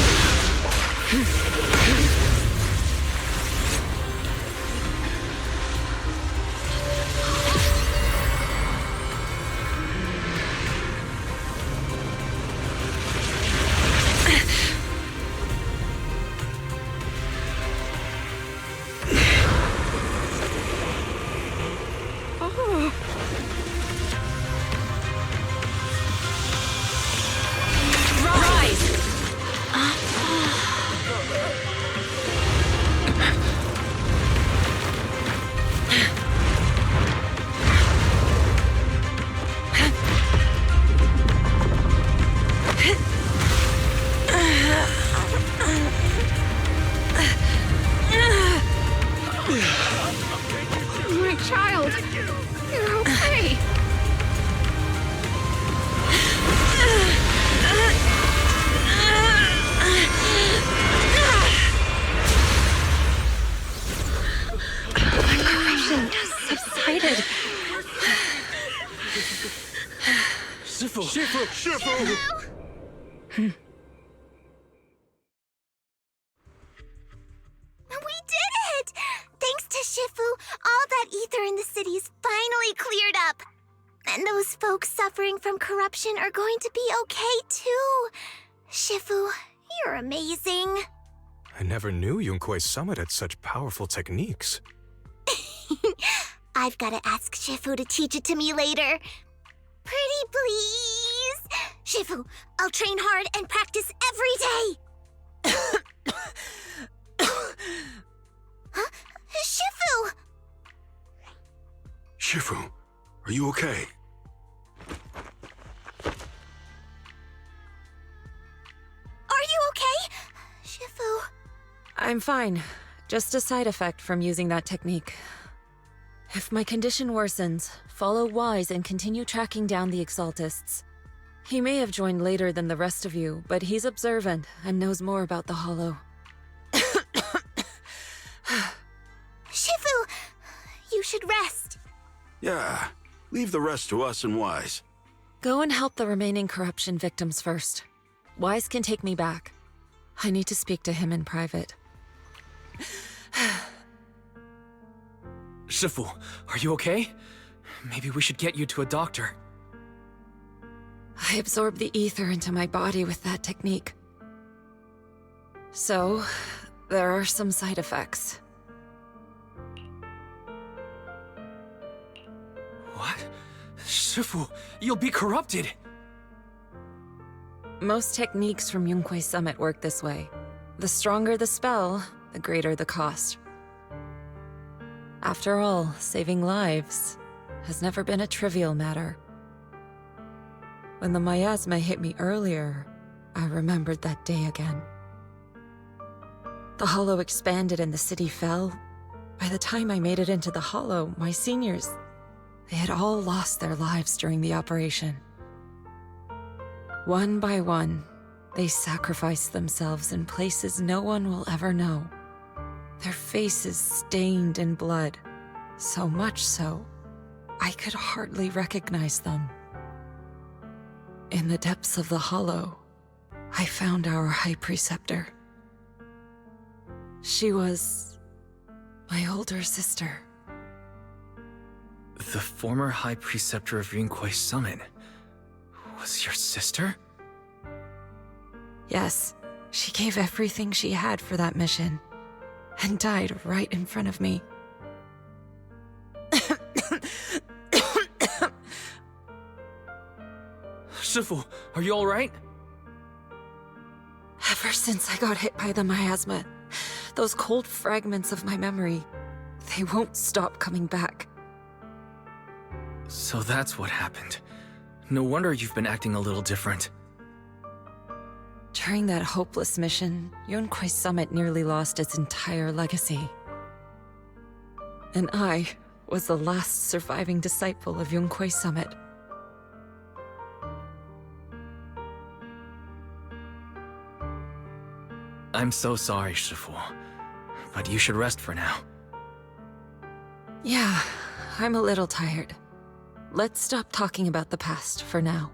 Shifu! We did it! Thanks to Shifu, all that ether in the city is finally cleared up. And those folks suffering from corruption are going to be okay too. Shifu, you're amazing. I never knew Yunkui's summit had such powerful techniques. I've got to ask Shifu to teach it to me later. Pretty please? Shifu, I'll train hard and practice every day. Huh? Shifu! Shifu, are you okay? Are you okay? Shifu. I'm fine. Just a side effect from using that technique. If my condition worsens, follow Wise and continue tracking down the Exaltists. He may have joined later than the rest of you, but he's observant and knows more about the Hollow. Shifu, you should rest. Yeah, leave the rest to us and Wise. Go and help the remaining corruption victims first. Wise can take me back. I need to speak to him in private. Shifu, are you okay? Maybe we should get you to a doctor. I absorbed the ether into my body with that technique. So, there are some side effects. What? Shifu, you'll be corrupted! Most techniques from Yunkui's summit work this way. The stronger the spell, the greater the cost. After all, saving lives has never been a trivial matter. When the miasma hit me earlier, I remembered that day again. The Hollow expanded and the city fell. By the time I made it into the Hollow, my seniors, they had all lost their lives during the operation. One by one, they sacrificed themselves in places no one will ever know. Their faces stained in blood, so much so, I could hardly recognize them. In the depths of the Hollow, I found our High Preceptor. She was my older sister. The former High Preceptor of Yunkui's summit was your sister? Yes, she gave everything she had for that mission, and died right in front of me. Shifu, are you alright? Ever since I got hit by the miasma, those cold fragments of my memory, they won't stop coming back. So that's what happened. No wonder you've been acting a little different. During that hopeless mission, Yunkui's summit nearly lost its entire legacy. And I was the last surviving disciple of Yunkui's summit. I'm so sorry, Shifu. But you should rest for now. Yeah, I'm a little tired. Let's stop talking about the past for now.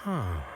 Huh.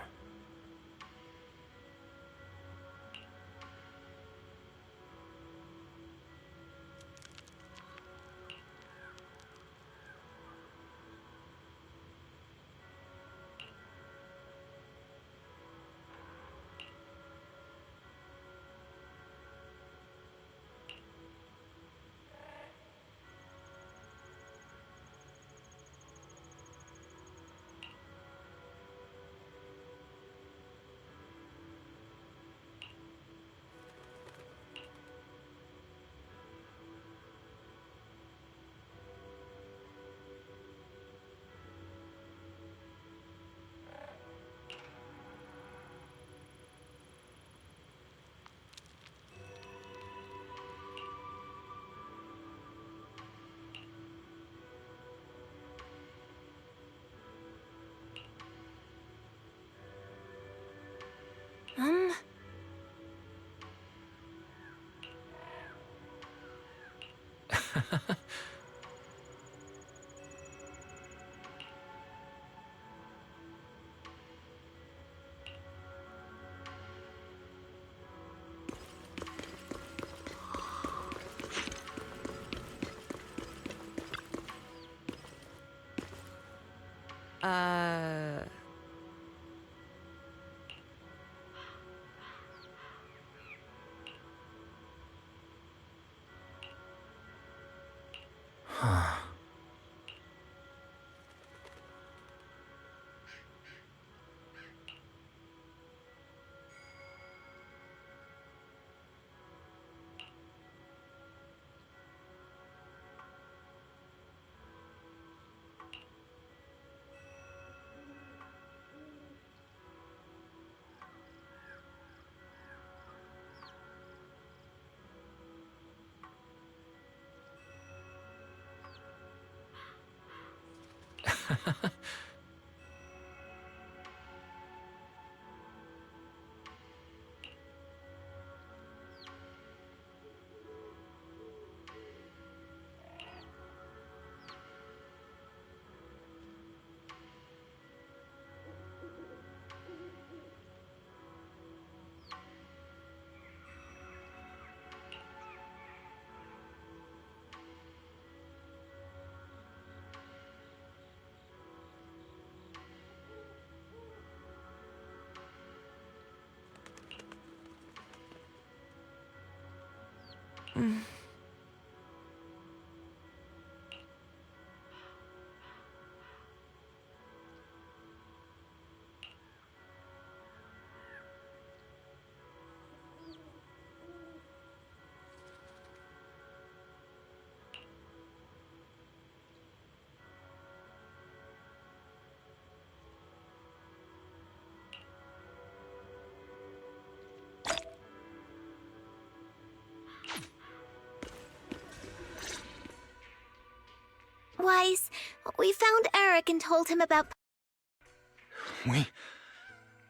Weiss, we found Eric and told him about...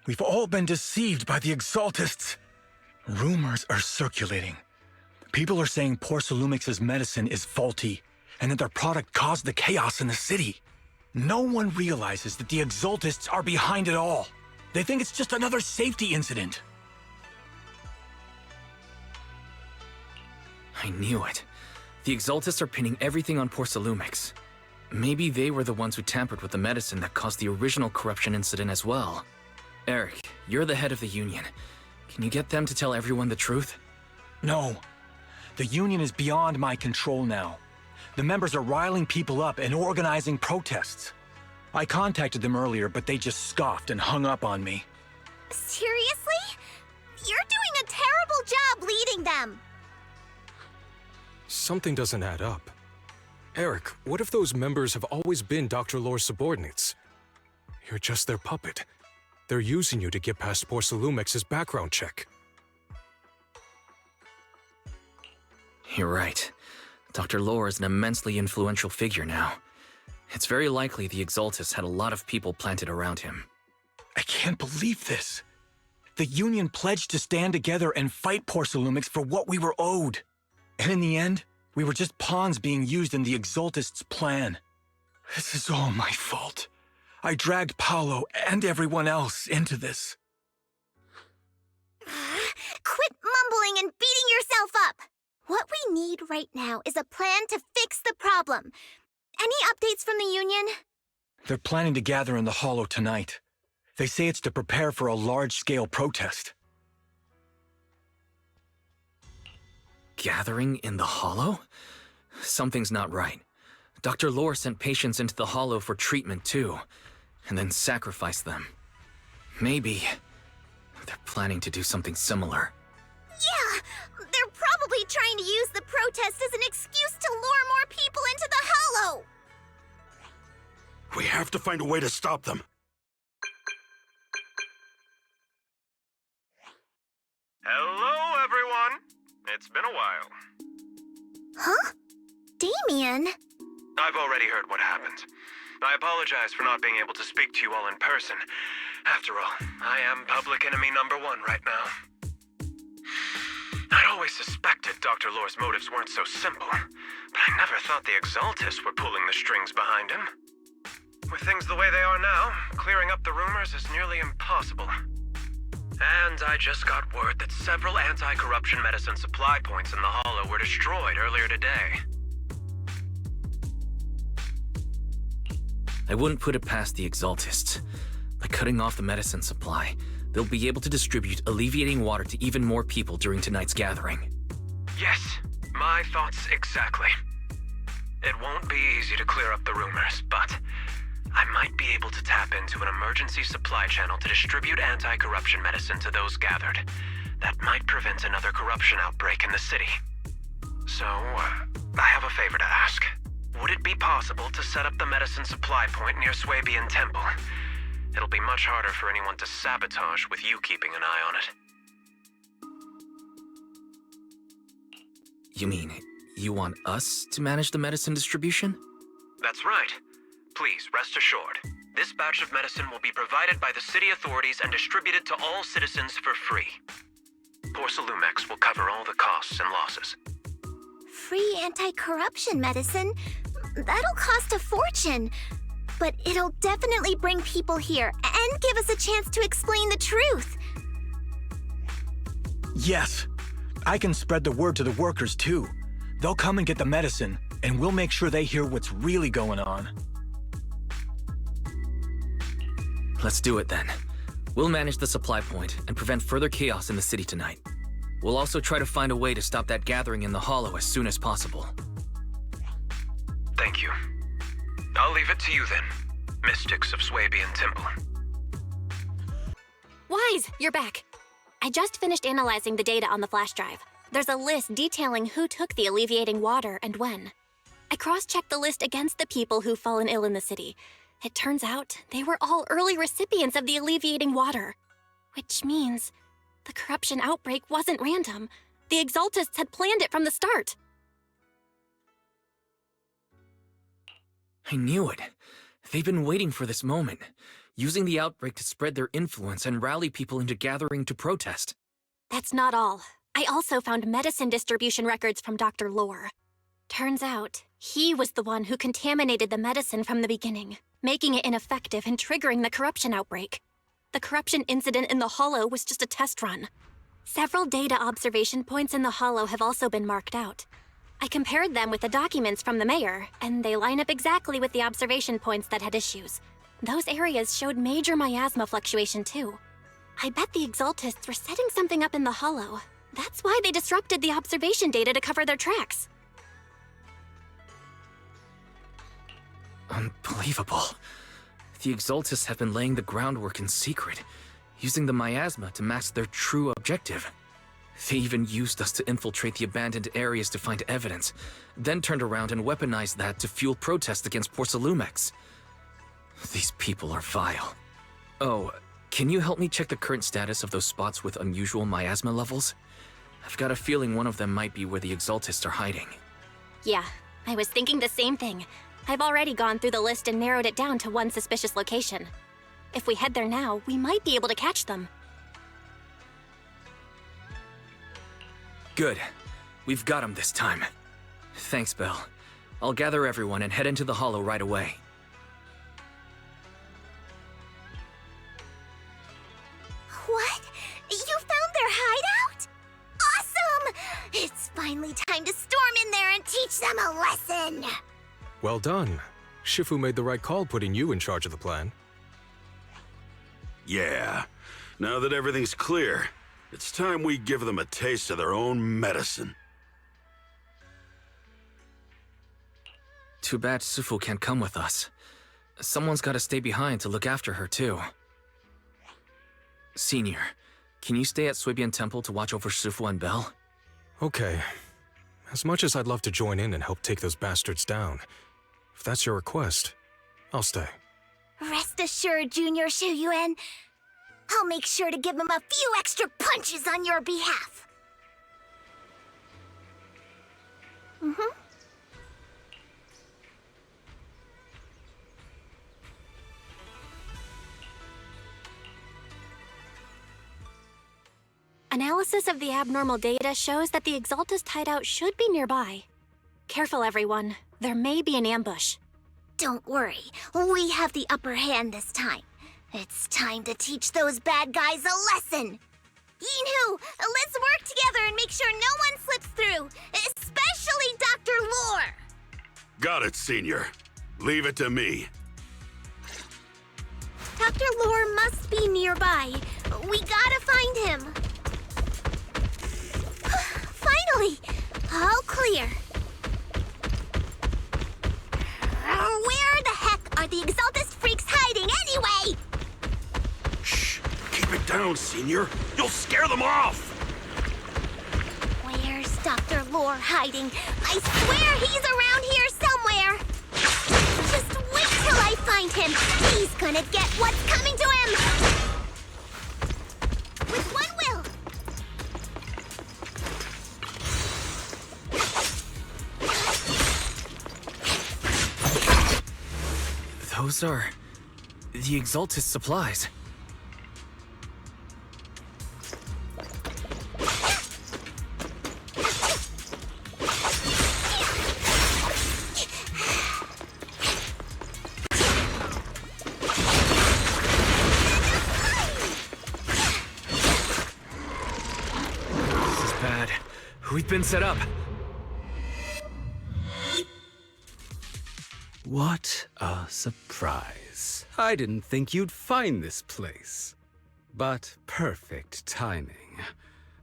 We've all been deceived by the Exaltists. Rumors are circulating. People are saying Porcelumix's medicine is faulty, and that their product caused the chaos in the city. No one realizes that the Exaltists are behind it all. They think it's just another safety incident. I knew it. The Exaltists are pinning everything on Porcelumix. Maybe they were the ones who tampered with the medicine that caused the original corruption incident as well. Eric, you're the head of the Union. Can you get them to tell everyone the truth? No. The Union is beyond my control now. The members are riling people up and organizing protests. I contacted them earlier, but they just scoffed and hung up on me. Seriously? You're doing a terrible job leading them! Something doesn't add up. Eric, what if those members have always been Dr. Lore's subordinates? You're just their puppet. They're using you to get past Porcelumix's background check. You're right. Dr. Lore is an immensely influential figure now. It's very likely the Exaltists had a lot of people planted around him. I can't believe this. The Union pledged to stand together and fight Porcelumix for what we were owed. And in the end, we were just pawns being used in the Exaltists' plan. This is all my fault. I dragged Paolo and everyone else into this. Quit mumbling and beating yourself up! What we need right now is a plan to fix the problem. Any updates from the Union? They're planning to gather in the Hollow tonight. They say it's to prepare for a large-scale protest. Gathering in the Hollow? Something's not right. Dr. Lore sent patients into the Hollow for treatment too, and then sacrificed them. Maybe they're planning to do something similar. Yeah! They're probably trying to use the protest as an excuse to lure more people into the Hollow! We have to find a way to stop them. Hello, everyone. It's been a while. Huh? Damien? I've already heard what happened. I apologize for not being able to speak to you all in person. After all, I am public enemy number one right now. I'd always suspected Dr. Lore's motives weren't so simple, but I never thought the Exaltists were pulling the strings behind him. With things the way they are now, clearing up the rumors is nearly impossible. And I just got word that several anti-corruption medicine supply points in the Hollow were destroyed earlier today. I wouldn't put it past the Exaltists. By cutting off the medicine supply, they'll be able to distribute alleviating water to even more people during tonight's gathering. Yes, my thoughts exactly. It won't be easy to clear up the rumors, but I might be able to tap into an emergency supply channel to distribute anti-corruption medicine to those gathered. That might prevent another corruption outbreak in the city. So, I have a favor to ask. Would it be possible to set up the medicine supply point near Swabian Temple? It'll be much harder for anyone to sabotage with you keeping an eye on it. You mean, you want us to manage the medicine distribution? That's right. Please, rest assured. This batch of medicine will be provided by the city authorities and distributed to all citizens for free. Porcelumex will cover all the costs and losses. Free anti-corruption medicine? That'll cost a fortune. But it'll definitely bring people here and give us a chance to explain the truth. Yes. I can spread the word to the workers too. They'll come and get the medicine, and we'll make sure they hear what's really going on. Let's do it then. We'll manage the supply point and prevent further chaos in the city tonight. We'll also try to find a way to stop that gathering in the Hollow as soon as possible. Thank you. I'll leave it to you then, Mystics of Swabian Temple. Wise, you're back. I just finished analyzing the data on the flash drive. There's a list detailing who took the alleviating water and when. I cross-checked the list against the people who've fallen ill in the city. It turns out they were all early recipients of the alleviating water. Which means the corruption outbreak wasn't random. The Exaltists had planned it from the start. I knew it. They've been waiting for this moment, using the outbreak to spread their influence and rally people into gathering to protest. That's not all. I also found medicine distribution records from Dr. Lore. Turns out, he was the one who contaminated the medicine from the beginning, making it ineffective and triggering the corruption outbreak. The corruption incident in the Hollow was just a test run. Several data observation points in the Hollow have also been marked out. I compared them with the documents from the mayor, and they line up exactly with the observation points that had issues. Those areas showed major miasma fluctuation too. I bet the Exaltists were setting something up in the Hollow. That's why they disrupted the observation data to cover their tracks. Unbelievable. The Exaltists have been laying the groundwork in secret, using the miasma to mask their true objective. They even used us to infiltrate the abandoned areas to find evidence, then turned around and weaponized that to fuel protests against Porcelumex. These people are vile. Oh, can you help me check the current status of those spots with unusual miasma levels? I've got a feeling one of them might be where the Exaltists are hiding. Yeah, I was thinking the same thing. I've already gone through the list and narrowed it down to one suspicious location. If we head there now, we might be able to catch them. Good. We've got him this time. Thanks, Belle. I'll gather everyone and head into the Hollow right away. Well done. Shifu made the right call putting you in charge of the plan. Yeah. Now that everything's clear, it's time we give them a taste of their own medicine. Too bad Sufu can't come with us. Someone's gotta stay behind to look after her, too. Senior, can you stay at Suibian Temple to watch over Sufu and Belle? Okay. As much as I'd love to join in and help take those bastards down, if that's your request, I'll stay. Rest assured, Junior Shuyuan. I'll make sure to give him a few extra punches on your behalf. Analysis of the abnormal data shows that the Exaltus hideout should be nearby. Careful, everyone. There may be an ambush. Don't worry, we have the upper hand this time. It's time to teach those bad guys a lesson. Yinhu, let's work together and make sure no one slips through, especially Dr. Lore. Got it, Senior. Leave it to me. Dr. Lore must be nearby. We gotta find him. Finally! All clear. Where the heck are the Exaltus freaks hiding anyway? Shh! Keep it down, Senior. You'll scare them off! Where's Dr. Lore hiding? I swear he's around here somewhere. Just wait till I find him. He's gonna get what's coming to him. With one will. Those are the Exaltus supplies. This is bad. We've been set up. What a surprise. I didn't think you'd find this place. But perfect timing.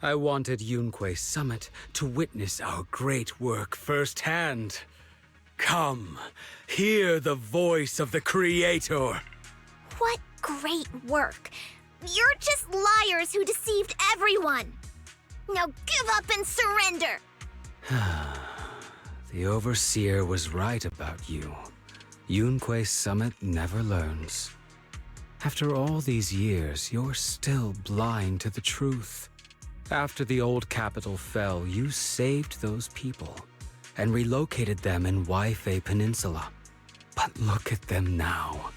I wanted Yunque Summit to witness our great work firsthand. Come, hear the voice of the Creator. What great work. You're just liars who deceived everyone. Now give up and surrender. The Overseer was right about you. Yunque Summit never learns. After all these years, you're still blind to the truth. After the old capital fell, you saved those people and relocated them in Waifei Peninsula. But look at them now,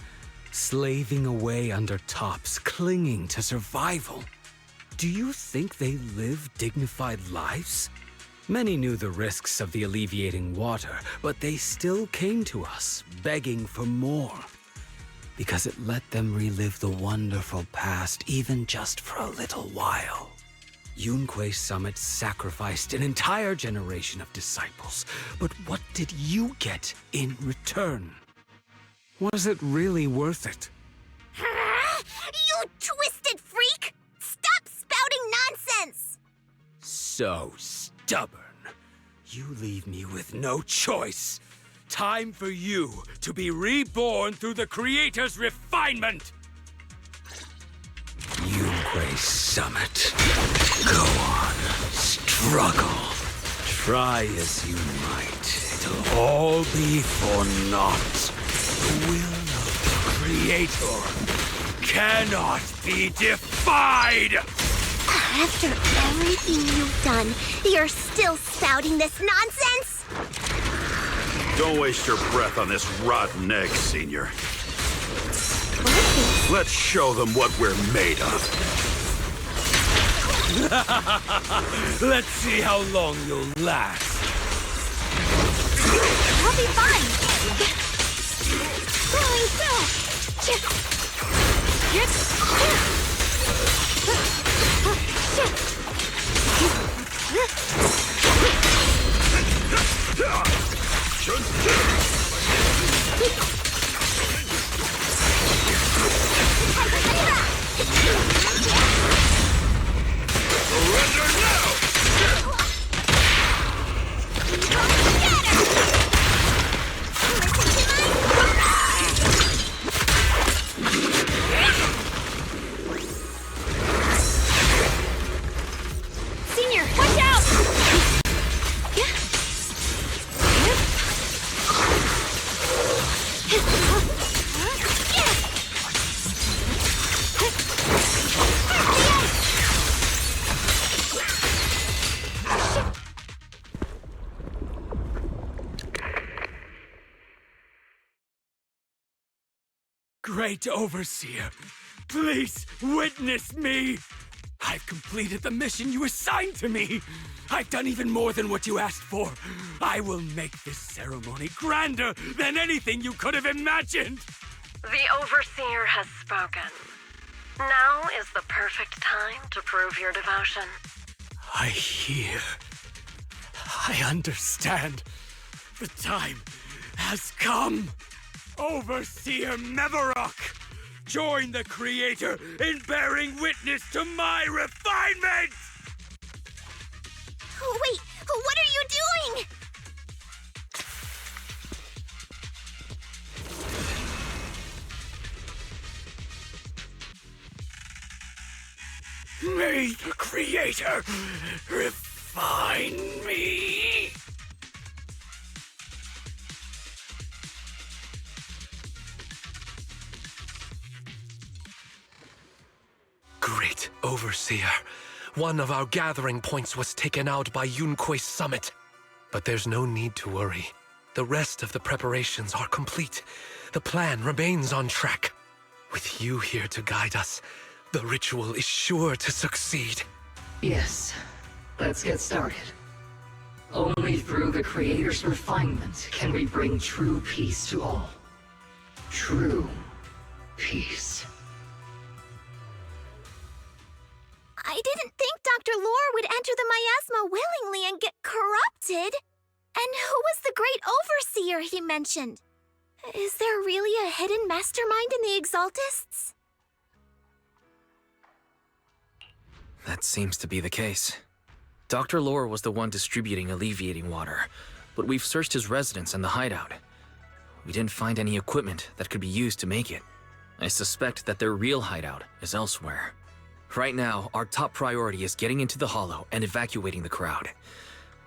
slaving away under tops, clinging to survival. Do you think they live dignified lives? Many knew the risks of the alleviating water, but they still came to us, begging for more. Because it let them relive the wonderful past, even just for a little while. Yunque Summit sacrificed an entire generation of disciples, but what did you get in return? Was it really worth it? You twisted freak! Stop spouting nonsense! So stubborn. You leave me with no choice. Time for you to be reborn through the Creator's refinement! Yunque Summit. Go on, struggle. Try as you might, it'll all be for naught. The will of the Creator cannot be defied! After everything you've done, you're still spouting this nonsense? Don't waste your breath on this rotten egg, Senior. Let's show them what we're made of. Let's see how long you'll last. I'll be fine. Going still. Great Overseer, please witness me! I've completed the mission you assigned to me! I've done even more than what you asked for. I will make this ceremony grander than anything you could have imagined! The Overseer has spoken. Now is the perfect time to prove your devotion. I hear. I understand. The time has come. Overseer Mevarok, join the Creator in bearing witness to my refinement! Wait, what are you doing? May the Creator refine me! Great Overseer, one of our gathering points was taken out by Yunque's summit. But there's no need to worry. The rest of the preparations are complete. The plan remains on track. With you here to guide us, the ritual is sure to succeed. Yes, let's get started. Only through the Creator's refinement can we bring true peace to all. True peace. I didn't think Dr. Lore would enter the miasma willingly and get corrupted. And who was the great overseer he mentioned? Is there really a hidden mastermind in the Exaltists? That seems to be the case. Dr. Lore was the one distributing alleviating water, but we've searched his residence and the hideout. We didn't find any equipment that could be used to make it. I suspect that their real hideout is elsewhere. Right now, our top priority is getting into the Hollow and evacuating the crowd.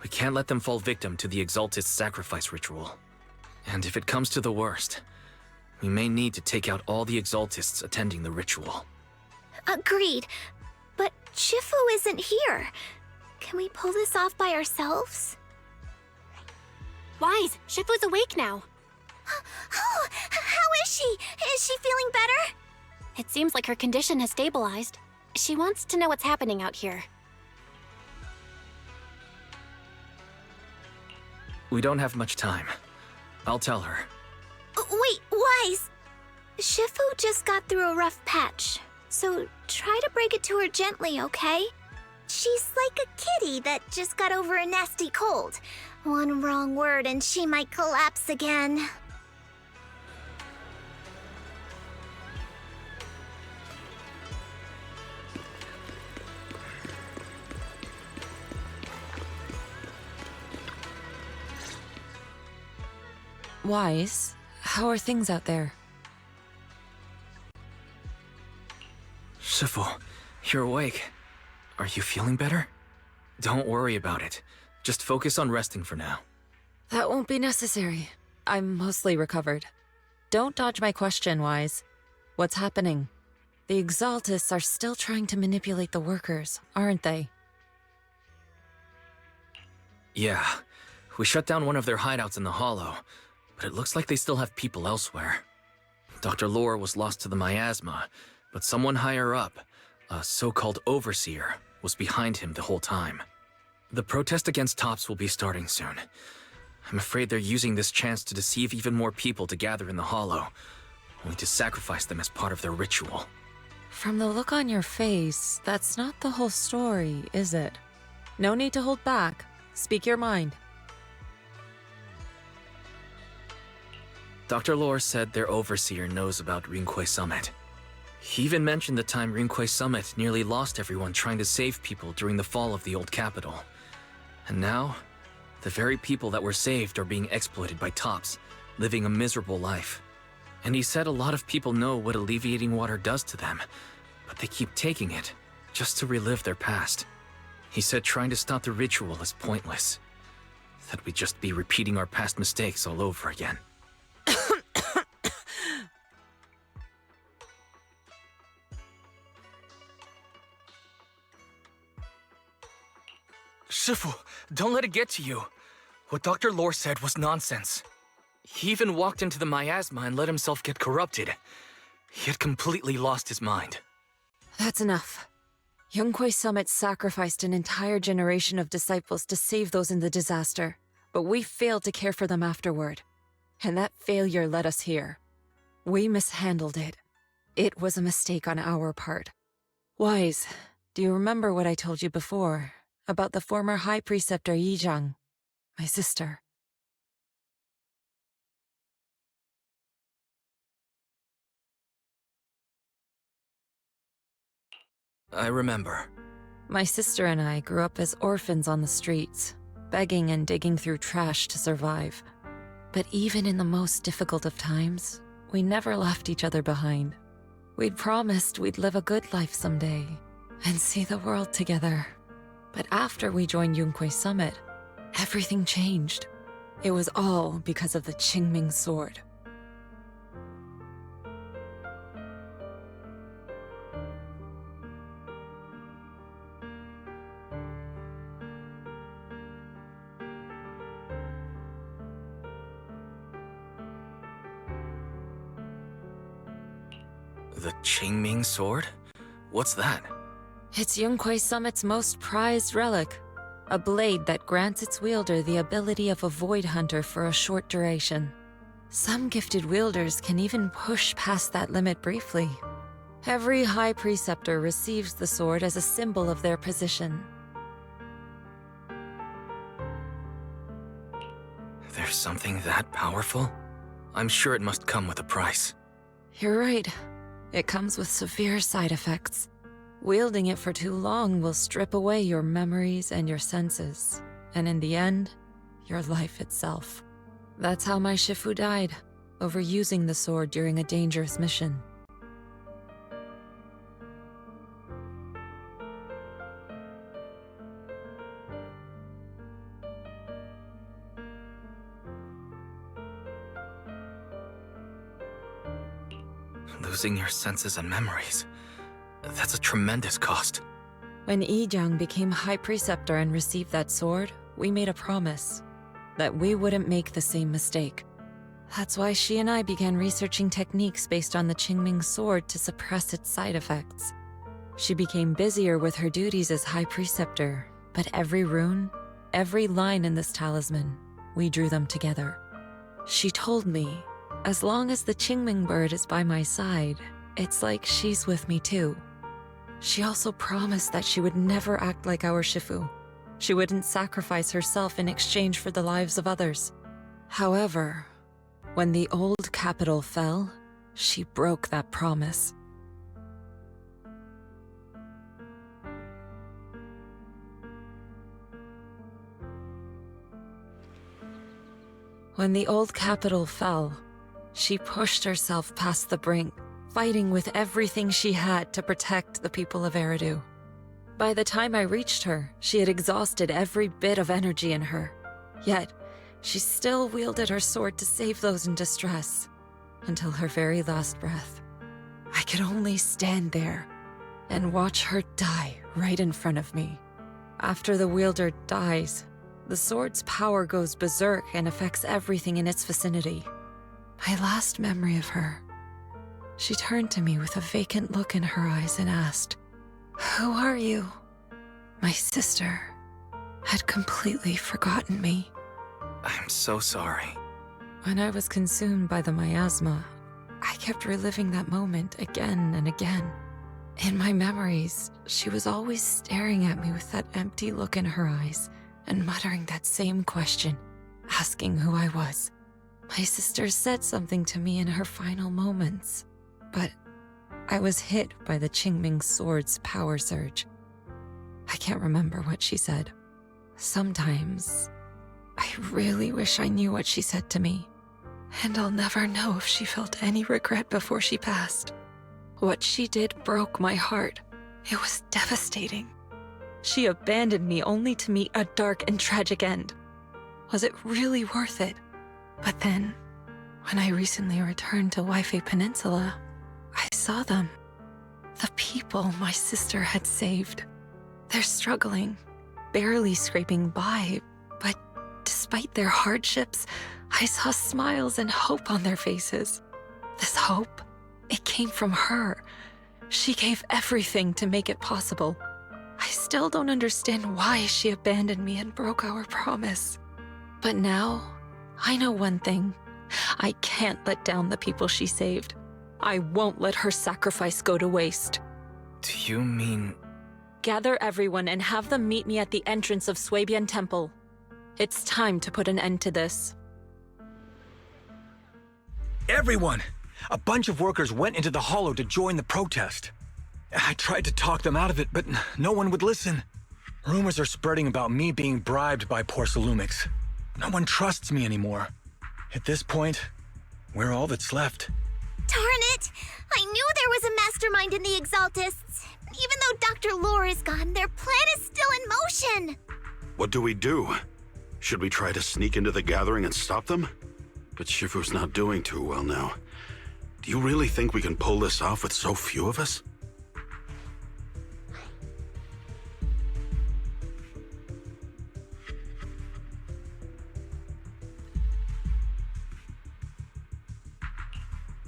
We can't let them fall victim to the Exaltist sacrifice ritual. And if it comes to the worst, we may need to take out all the Exaltists attending the ritual. Agreed. But Shifu isn't here. Can we pull this off by ourselves? Wise, Shifu's awake now. Oh, how is she? Is she feeling better? It seems like her condition has stabilized. She wants to know what's happening out here. We don't have much time. I'll tell her. Wait, Wise! Shifu just got through a rough patch, so try to break it to her gently, okay? She's like a kitty that just got over a nasty cold. One wrong word and she might collapse again. Wise, how are things out there? Shifu, you're awake. Are you feeling better? Don't worry about it. Just focus on resting for now. That won't be necessary. I'm mostly recovered. Don't dodge my question, Wise. What's happening? The Exaltists are still trying to manipulate the workers, aren't they? Yeah. We shut down one of their hideouts in the Hollow, but it looks like they still have people elsewhere. Dr. Lore was lost to the miasma, but someone higher up, a so-called overseer, was behind him the whole time. The protest against Tops will be starting soon. I'm afraid they're using this chance to deceive even more people to gather in the Hollow, only to sacrifice them as part of their ritual. From the look on your face, that's not the whole story, is it? No need to hold back. Speak your mind. Dr. Lore said their overseer knows about Rinque Summit. He even mentioned the time Rinque Summit nearly lost everyone trying to save people during the fall of the old capital. And now, the very people that were saved are being exploited by Tops, living a miserable life. And he said a lot of people know what alleviating water does to them, but they keep taking it, just to relive their past. He said trying to stop the ritual is pointless. That we'd just be repeating our past mistakes all over again. Shifu, don't let it get to you. What Dr. Lore said was nonsense. He even walked into the miasma and let himself get corrupted. He had completely lost his mind. That's enough. Yunkwei Summit sacrificed an entire generation of disciples to save those in the disaster, but we failed to care for them afterward. And that failure led us here. We mishandled it. It was a mistake on our part. Wise, do you remember what I told you before about the former High Preceptor Yizhang, my sister? I remember. My sister and I grew up as orphans on the streets, begging and digging through trash to survive. But even in the most difficult of times, we never left each other behind. We'd promised we'd live a good life someday and see the world together. But after we joined Yunkwei Summit, everything changed. It was all because of the Qingming sword. The Qingming sword? What's that? It's Yunkwei Summit's most prized relic, a blade that grants its wielder the ability of a void hunter for a short duration. Some gifted wielders can even push past that limit briefly. Every High Preceptor receives the sword as a symbol of their position. There's something that powerful? I'm sure it must come with a price. You're right. It comes with severe side effects. Wielding it for too long will strip away your memories and your senses, and in the end, your life itself. That's how my Shifu died, overusing the sword during a dangerous mission. Losing your senses and memories. That's a tremendous cost. When Yizhang became High Preceptor and received that sword, we made a promise that we wouldn't make the same mistake. That's why she and I began researching techniques based on the Qingming sword to suppress its side effects. She became busier with her duties as High Preceptor, but every rune, every line in this talisman, we drew them together. She told me, as long as the Qingming bird is by my side, it's like she's with me too. She also promised that she would never act like our Shifu. She wouldn't sacrifice herself in exchange for the lives of others. However, when the old capital fell, she broke that promise. When the old capital fell, she pushed herself past the brink, fighting with everything she had to protect the people of Eridu. By the time I reached her, she had exhausted every bit of energy in her. Yet, she still wielded her sword to save those in distress, until her very last breath. I could only stand there and watch her die right in front of me. After the wielder dies, the sword's power goes berserk and affects everything in its vicinity. My last memory of her, she turned to me with a vacant look in her eyes and asked, "Who are you?" My sister had completely forgotten me. I'm so sorry. When I was consumed by the miasma, I kept reliving that moment again and again. In my memories, she was always staring at me with that empty look in her eyes and muttering that same question, asking who I was. My sister said something to me in her final moments, but I was hit by the Qingming sword's power surge. I can't remember what she said. Sometimes, I really wish I knew what she said to me, and I'll never know if she felt any regret before she passed. What she did broke my heart. It was devastating. She abandoned me only to meet a dark and tragic end. Was it really worth it? But then, when I recently returned to Waifei Peninsula, I saw them. The people my sister had saved. They're struggling, barely scraping by, but despite their hardships, I saw smiles and hope on their faces. This hope It came from her. She gave everything to make it possible. I still don't understand why she abandoned me and broke our promise. But now, I know one thing. I can't let down the people she saved. I won't let her sacrifice go to waste. Do you mean... Gather everyone and have them meet me at the entrance of Swabian Temple. It's time to put an end to this. Everyone! A bunch of workers went into the hollow to join the protest. I tried to talk them out of it, but no one would listen. Rumors are spreading about me being bribed by Porcelumix. No one trusts me anymore. At this point, we're all that's left. Darn it! I knew there was a mastermind in the Exaltists. Even though Dr. Lore is gone, their plan is still in motion. What do we do? Should we try to sneak into the gathering and stop them? But Shifu's not doing too well now. Do you really think we can pull this off with so few of us?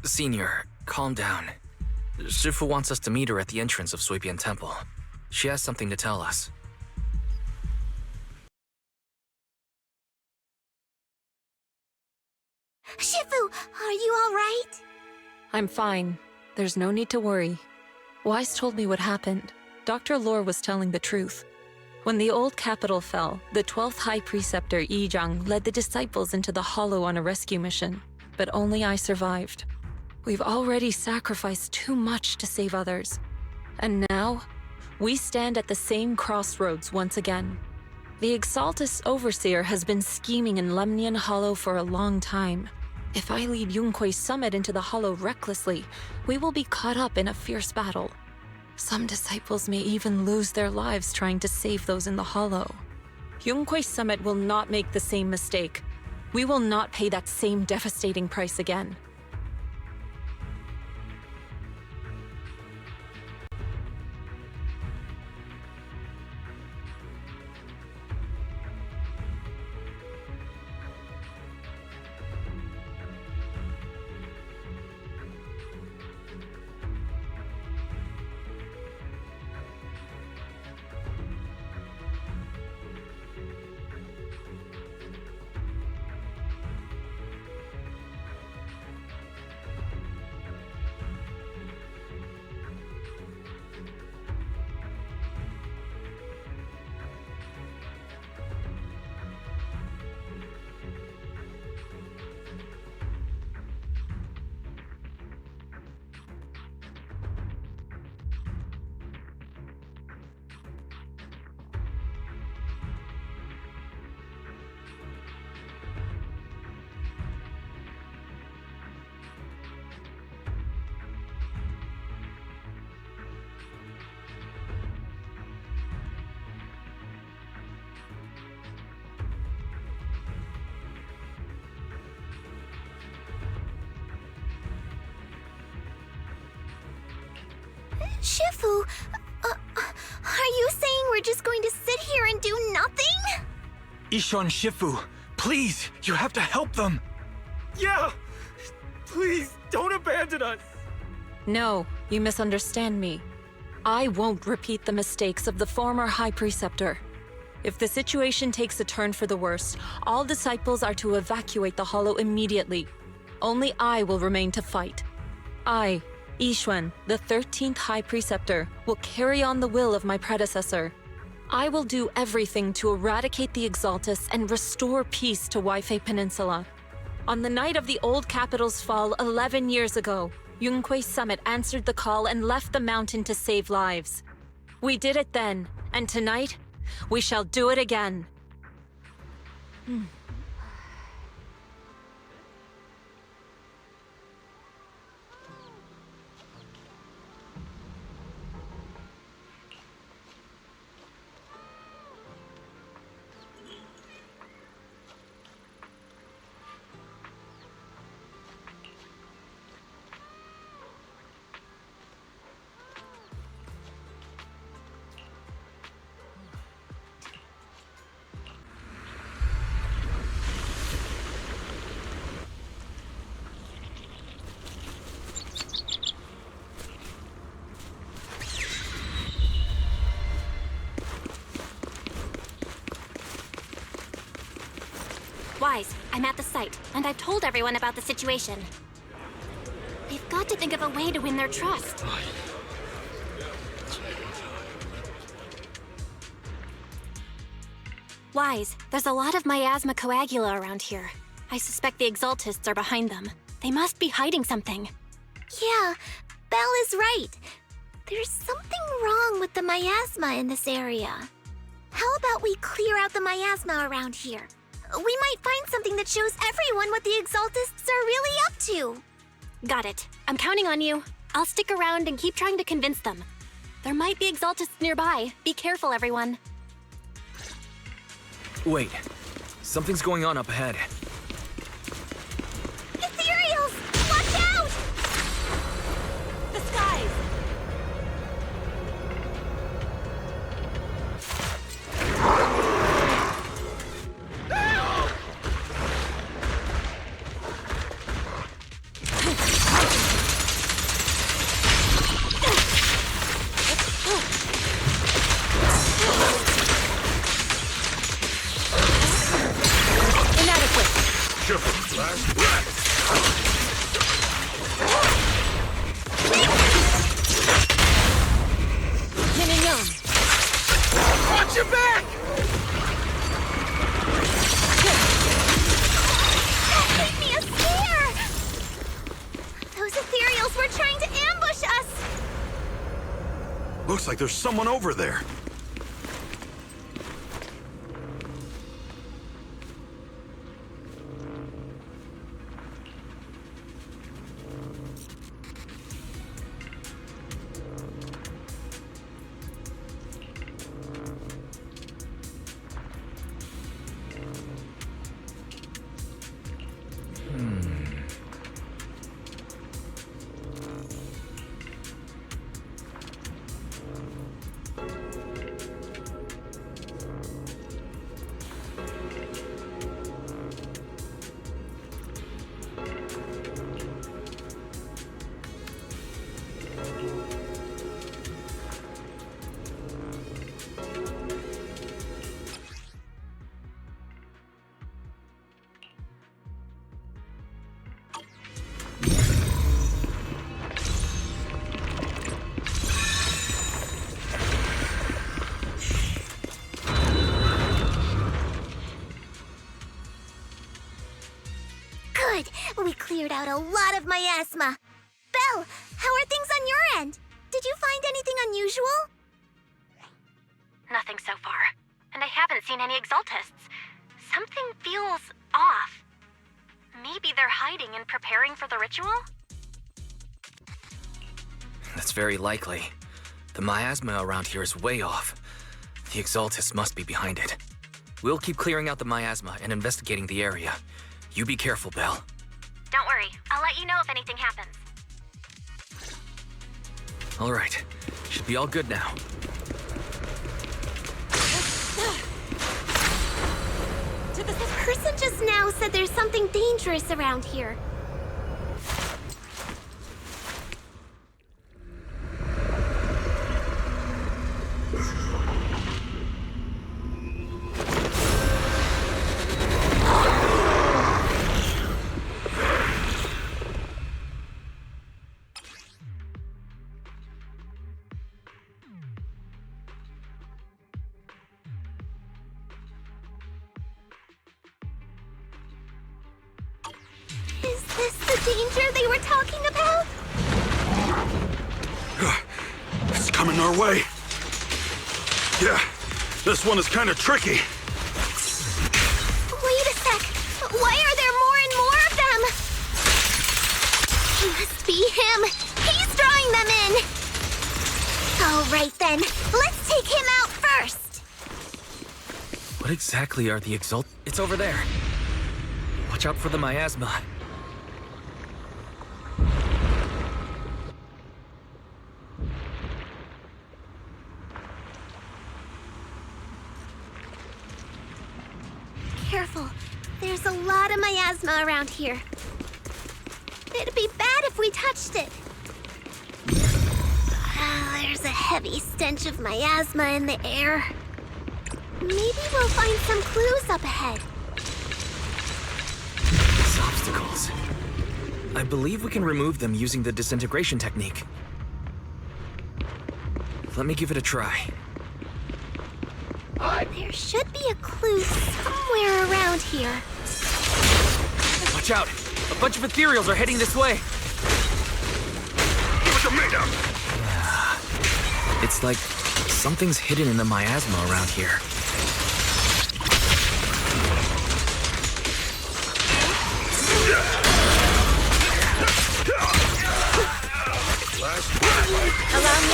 Senior, calm down. Shifu wants us to meet her at the entrance of Swabian Temple. She has something to tell us. Shifu, are you all right? I'm fine. There's no need to worry. Wise told me what happened. Dr. Lore was telling the truth. When the old capital fell, the 12th High Preceptor Yi Zhang led the disciples into the Hollow on a rescue mission, but only I survived. We've already sacrificed too much to save others. And now, we stand at the same crossroads once again. The Exaltus Overseer has been scheming in Lemnian Hollow for a long time. If I lead Yunque's summit into the Hollow recklessly, we will be caught up in a fierce battle. Some disciples may even lose their lives trying to save those in the Hollow. Yunque's summit will not make the same mistake. We will not pay that same devastating price again. Shifu, are you saying we're just going to sit here and do nothing? Ishan Shifu, please, you have to help them. Yeah! Please, don't abandon us! No, you misunderstand me. I won't repeat the mistakes of the former High Preceptor. If the situation takes a turn for the worse, all disciples are to evacuate the Hollow immediately. Only I will remain to fight. I, Yixuan, the 13th High Preceptor, will carry on the will of my predecessor. I will do everything to eradicate the Exaltus and restore peace to Waifei Peninsula. On the night of the old capital's fall 11 years ago, Yunque's summit answered the call and left the mountain to save lives. We did it then, and tonight, we shall do it again. I'm at the site, and I've told everyone about the situation. We've got to think of a way to win their trust. Wise, there's a lot of miasma coagula around here. I suspect the Exaltists are behind them. They must be hiding something. Yeah, Belle is right. There's something wrong with the miasma in this area. How about we clear out the miasma around here? We might find something that shows everyone what the Exaltists are really up to. Got it. I'm counting on you. I'll stick around and keep trying to convince them. There might be Exaltists nearby. Be careful, everyone. Wait. Something's going on up ahead. Ethereals! Watch out! The skies! Watch your back! That gave me a scare! Those ethereals were trying to ambush us! Looks like there's someone over there. Good! We cleared out a lot of miasma. Belle, how are things on your end? Did you find anything unusual? Nothing so far. And I haven't seen any Exaltists. Something feels off. Maybe they're hiding and preparing for the ritual? That's very likely. The miasma around here is way off. The Exaltists must be behind it. We'll keep clearing out the miasma and investigating the area. You be careful, Belle. Don't worry. I'll let you know if anything happens. All right. Should be all good now. The person just now said there's something dangerous around here. Is this the danger they were talking about? It's coming our way. Yeah, this one is kind of tricky. Wait a sec. Why are there more and more of them? It must be him. He's drawing them in. All right then. Let's take him out first. What exactly are the It's over there. Watch out for the miasma. Careful. There's a lot of miasma around here. It'd be bad if we touched it. There's a heavy stench of miasma in the air. Maybe we'll find some clues up ahead. obstacles. I believe we can remove them using the disintegration technique. Let me give it a try. There should be a clue somewhere around here. Watch out! A bunch of ethereals are heading this way! What's it made of? It's like something's hidden in the miasma around here. Allow me.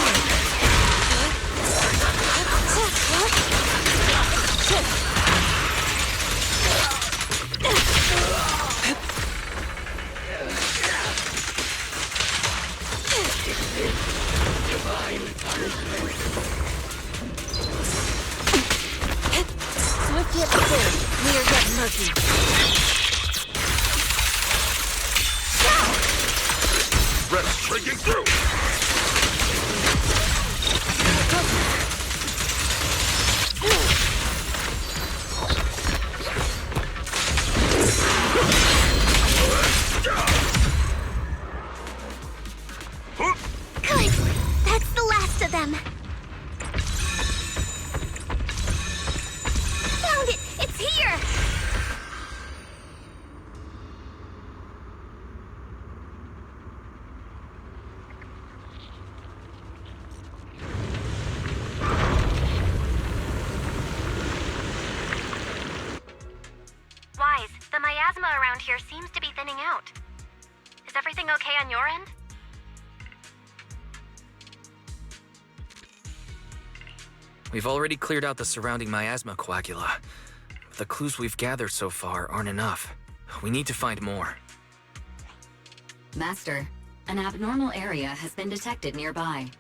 Swift yet clear, near yet murky. Threats breaking through! Good! That's the last of them! Found it! It's here! Wise, the miasma around here seems to be thinning out. Is everything okay on your end? We've already cleared out the surrounding miasma coagula. But the clues we've gathered so far aren't enough. We need to find more. Master, an abnormal area has been detected nearby.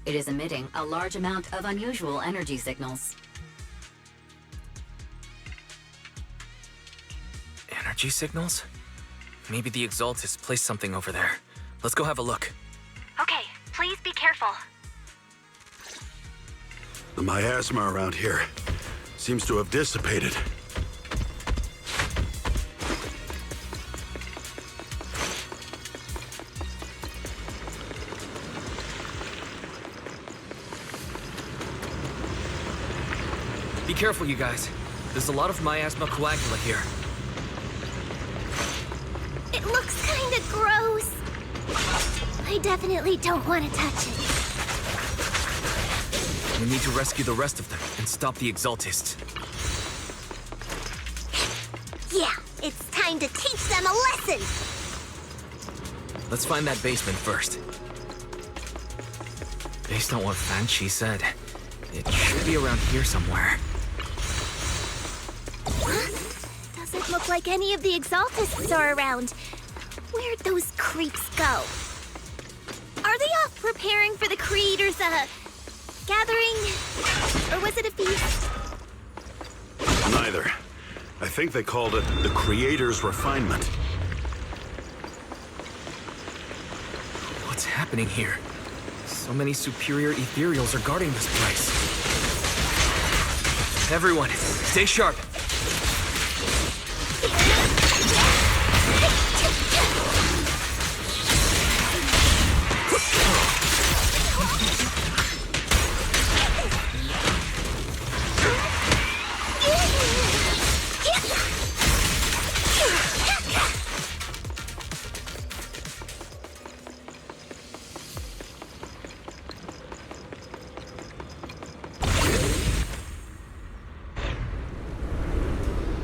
It is emitting a large amount of unusual energy signals. Energy signals? Maybe the Exaltist placed something over there. Let's go have a look. Okay, please be careful. The miasma around here seems to have dissipated. Be careful, you guys. There's a lot of miasma coagula here. It looks kinda gross. I definitely don't want to touch it. We need to rescue the rest of them and stop the Exaltists. Yeah, it's time to teach them a lesson! Let's find that basement first. Based on what Fan Chi said, it should be around here somewhere. Doesn't look like any of the Exaltists are around. Where'd those creeps go? Are they off preparing for the Creator's, gathering? Or was it a feast? Neither. I think they called it the Creator's Refinement. What's happening here? So many superior ethereals are guarding this place. Everyone, stay sharp.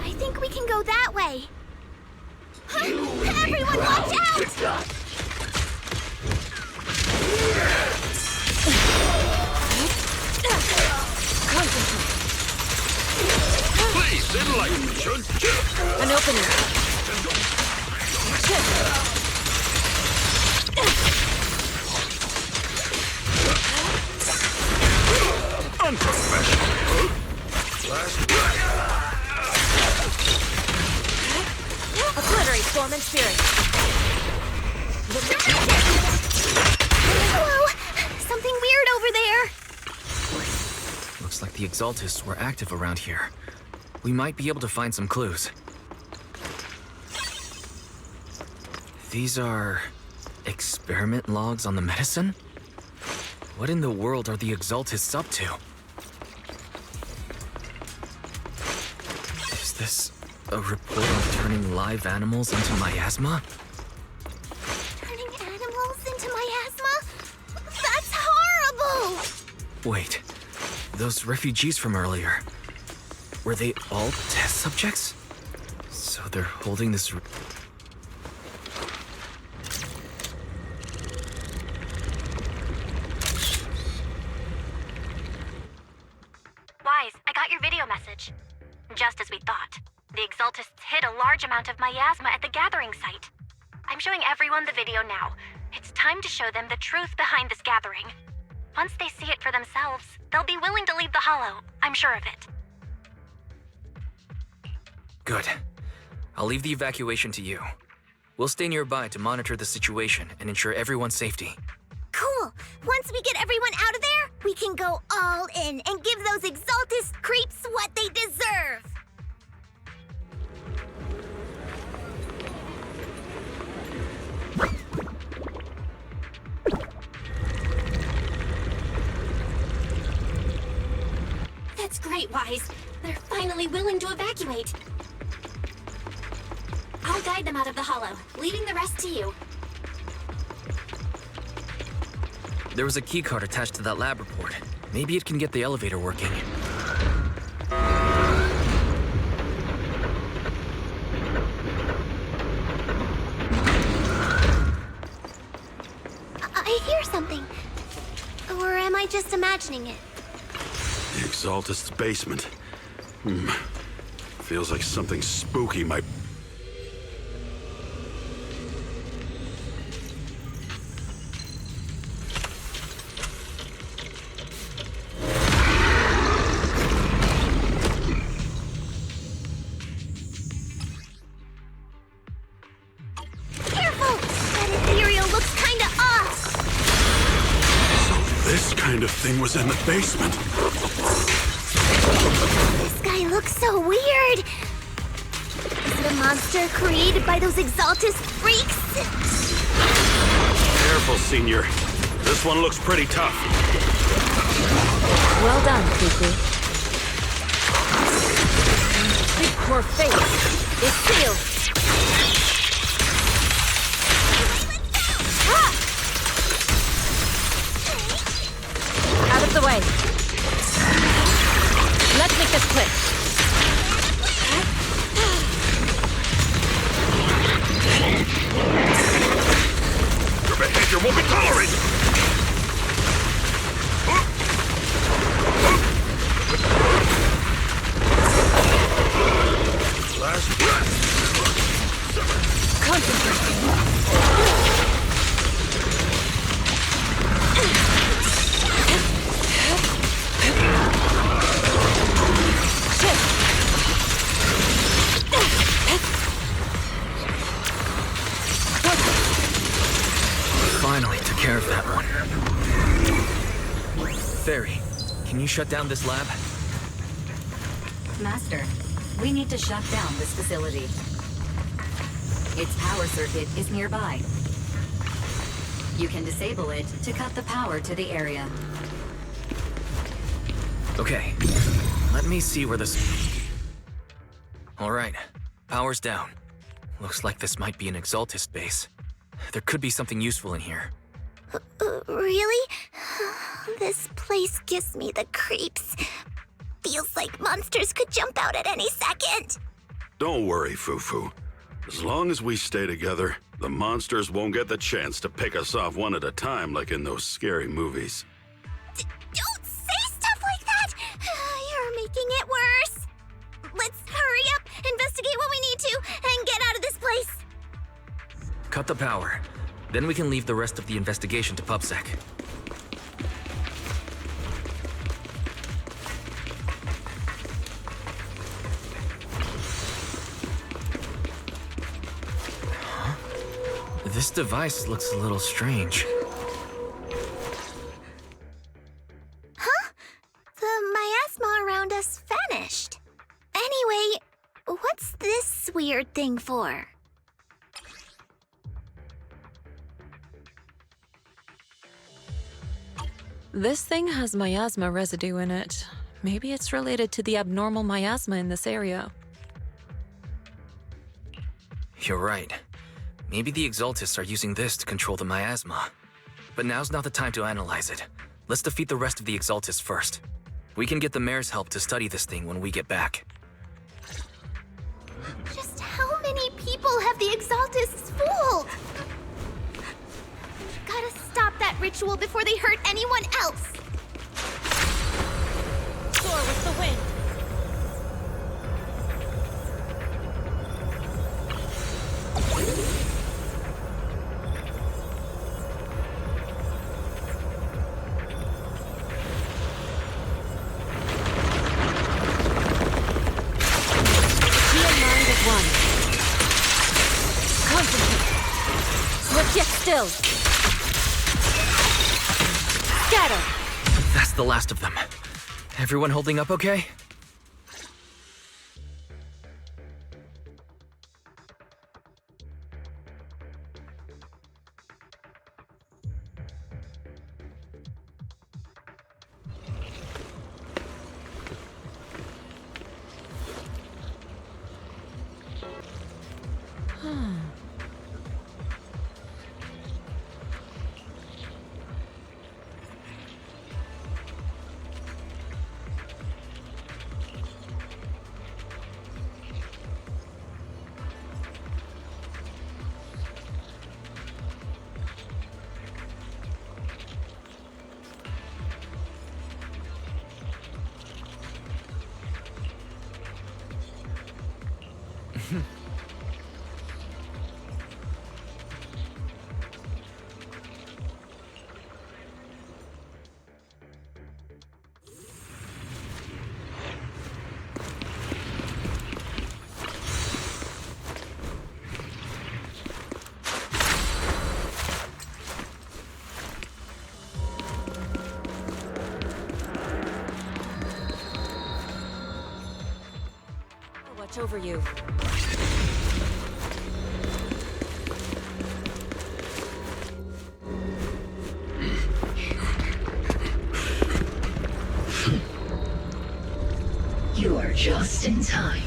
I think we can go that way. Everyone watch out! Please, enlighten me, An opening. Unprofessional. A glittery storm and spirit. Whoa! Something weird over there! Looks like the Exaltists were active around here. We might be able to find some clues. These are experiment logs on the medicine? What in the world are the Exaltists up to? Is this a report on turning live animals into miasma? Turning animals into miasma? That's horrible! Wait, those refugees from earlier, were they all test subjects? So they're holding this... Wise, I got your video message. Just as we thought. The Exaltists hid a large amount of miasma at the gathering site. I'm showing everyone the video now. It's time to show them the truth behind this gathering. Once they see it for themselves, they'll be willing to leave the Hollow. I'm sure of it. Good. I'll leave the evacuation to you. We'll stay nearby to monitor the situation and ensure everyone's safety. Cool! Once we get everyone out of there, we can go all in and give those Exaltist creeps what they deserve! That's great, Wise. They're finally willing to evacuate. I'll guide them out of the Hollow, leaving the rest to you. There was a keycard attached to that lab report. Maybe it can get the elevator working. I hear something. Or am I just imagining it? The Exaltist's basement. Feels like something spooky might... Careful! That ethereal looks kinda off! So this kind of thing was in the basement. This guy looks so weird! Is it a monster created by those Exaltist freaks? Careful, Senior. This one looks pretty tough. Well done, Cuckoo. Big poor face. It's sealed. Out of the way. Let's make this quick. Your behavior won't be tolerated! Last breath! Finally took care of that one. Fairy, can you shut down this lab? Master, we need to shut down this facility. Its power circuit is nearby. You can disable it to cut the power to the area. Okay, let me see where this... Alright, power's down. Looks like this might be an Exaltist base. There could be something useful in here. Really? This place gives me the creeps. Feels like monsters could jump out at any second. Don't worry, Fufu. As long as we stay together, the monsters won't get the chance to pick us off one at a time like in those scary movies. Don't say stuff like that! You're making it worse. Let's hurry up, investigate what we need to, and get out of this place. Cut the power. Then we can leave the rest of the investigation to PubSec. Huh? This device looks a little strange. Huh? The miasma around us vanished. Anyway, what's this weird thing for? This thing has miasma residue in it. Maybe it's related to the abnormal miasma in this area. You're right. Maybe the Exaltists are using this to control the miasma. But now's not the time to analyze it. Let's defeat the rest of the Exaltists first. We can get the mayor's help to study this thing when we get back. Just how many people have the Exaltists fooled? Gotta stop that ritual before they hurt anyone else. Soar with the wind. Still. Scatter. That's the last of them. Everyone holding up okay? Watch over you. You are just in time.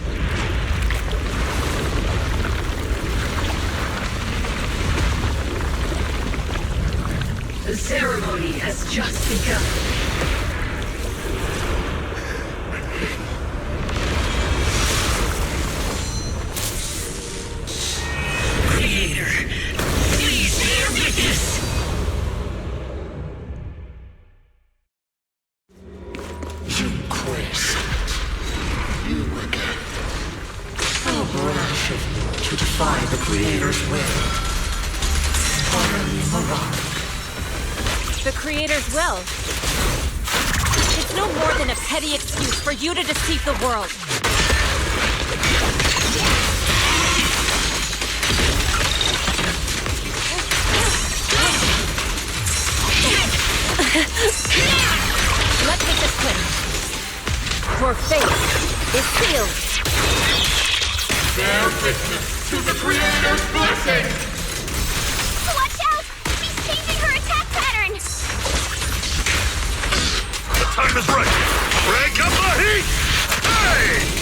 The ceremony has just begun. The Creator's will. It's no more than a petty excuse for you to deceive the world. Let's get this quick. Your fate is sealed. Bear witness to the Creator's blessing! Watch out! She's changing her attack pattern! The time is right! Break up the heat! Hey!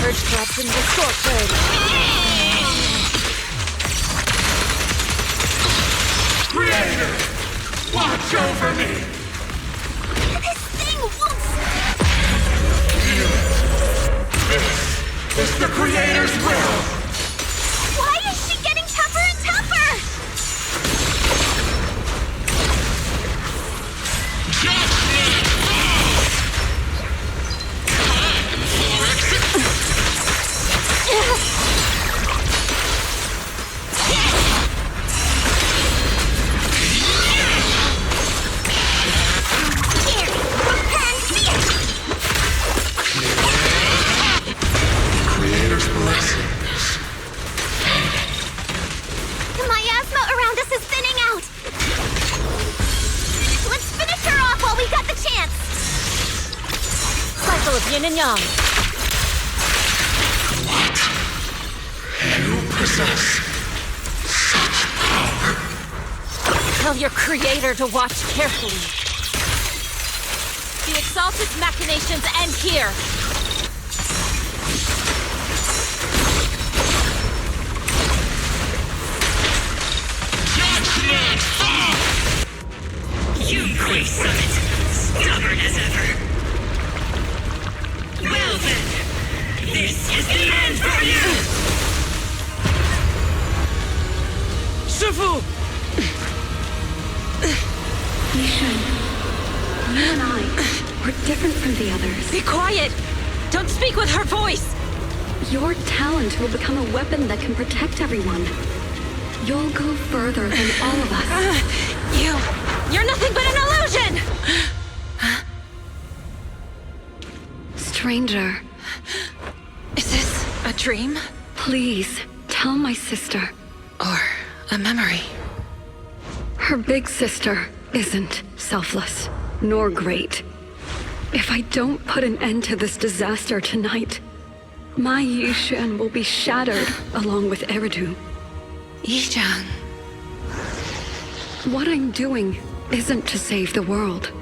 Purge corruption, restore clarity. Creator! Watch over me! This thing won't... This is the Creator's will! Why is she getting tougher and tougher? Young! What? You possess such power? Tell your creator to watch carefully. The Exalted's machinations end here! Judgment! Yunquei Summit, stubborn as ever. Well then, this is the end for you! Shifu! Yishun, you and I, we're different from the others. Be quiet! Don't speak with her voice! Your talent will become a weapon that can protect everyone. You'll go further than all of us. You're nothing but an illusion! Stranger. Is this a dream? Please, tell my sister. Or a memory? Her big sister isn't selfless, nor great. If I don't put an end to this disaster tonight, my Yishan will be shattered along with Eridu. Yichang. What I'm doing isn't to save the world.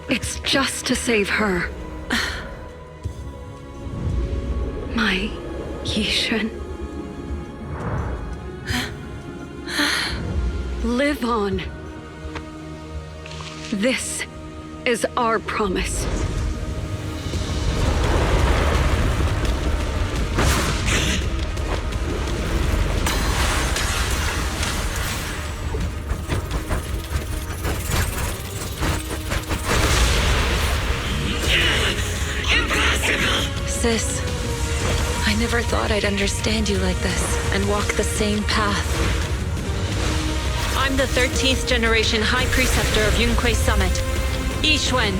It's just to save her. My Yishan. Live on. This is our promise. Sis, I never thought I'd understand you like this and walk the same path. I'm the 13th generation High Preceptor of Yunquei Summit, Yixuan.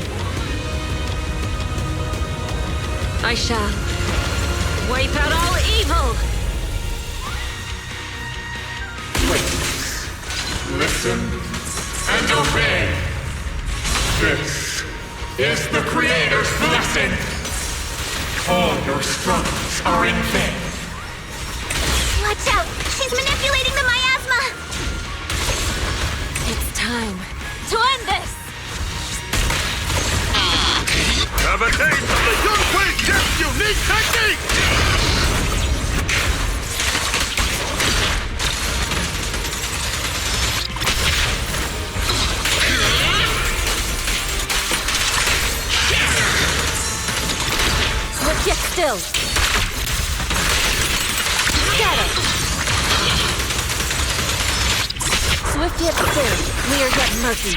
I shall wipe out all evil! Listen and obey. This is the Creator's blessing. All your struggles are in vain. Watch out! She's manipulating the miasma! It's time to end this! Have a taste of the Yunquei Jet's unique technique! Get still! Scatter! Swift yet still, clear yet murky.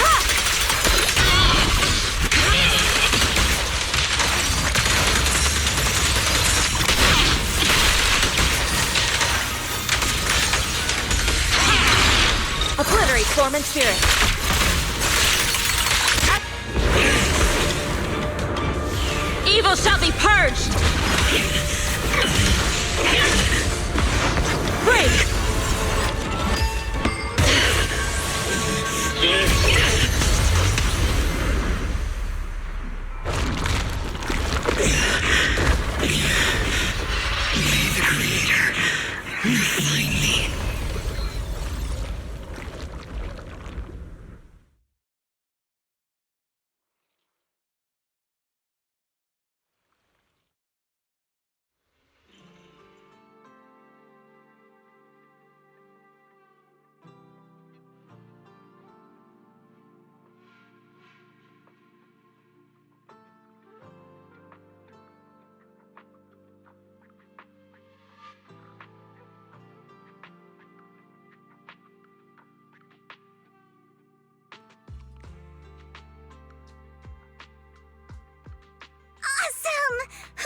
Ah! Obliterate form and spirit. Evil shall be purged! Break! May the Creator refine me.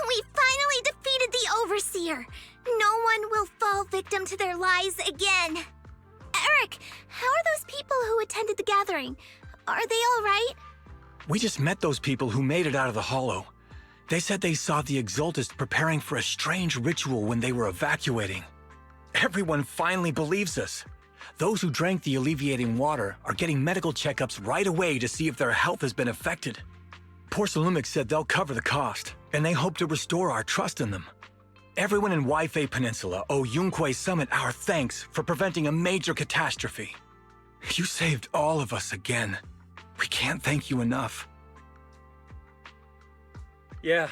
We finally defeated the Overseer! No one will fall victim to their lies again! Eric, how are those people who attended the gathering? Are they all right? We just met those people who made it out of the Hollow. They said they saw the Exaltists preparing for a strange ritual when they were evacuating. Everyone finally believes us. Those who drank the alleviating water are getting medical checkups right away to see if their health has been affected. Porcelumix said they'll cover the cost, and they hope to restore our trust in them. Everyone in Waifei Peninsula owe Yunquei Summit our thanks for preventing a major catastrophe. You saved all of us again. We can't thank you enough. Yeah,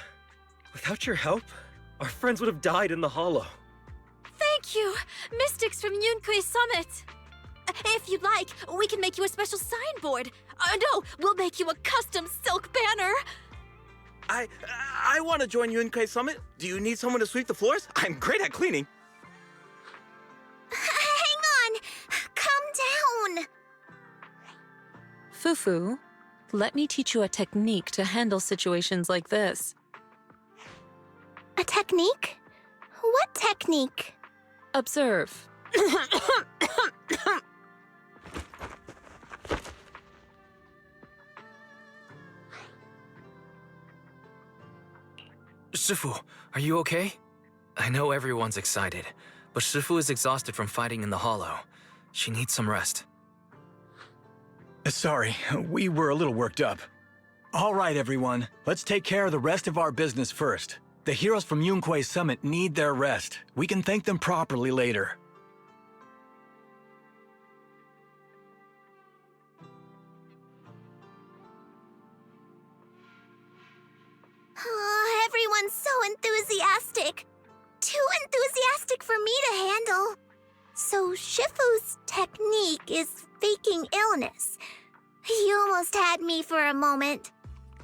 without your help, our friends would have died in the hollow. Thank you, Mystics from Yunquei Summit. If you'd like, we can make you a special signboard. No, we'll make you a custom silk banner. I want to join Yunquei Summit. Do you need someone to sweep the floors? I'm great at cleaning. Hang on! Calm down! Fufu, let me teach you a technique to handle situations like this. A technique? What technique? Observe. Shifu, are you okay? I know everyone's excited, but Shifu is exhausted from fighting in the hollow. She needs some rest. Sorry, we were a little worked up. All right, everyone. Let's take care of the rest of our business first. The heroes from Yunquei Summit need their rest. We can thank them properly later. Oh, everyone's so enthusiastic. Too enthusiastic for me to handle. So Shifu's technique is faking illness. He almost had me for a moment.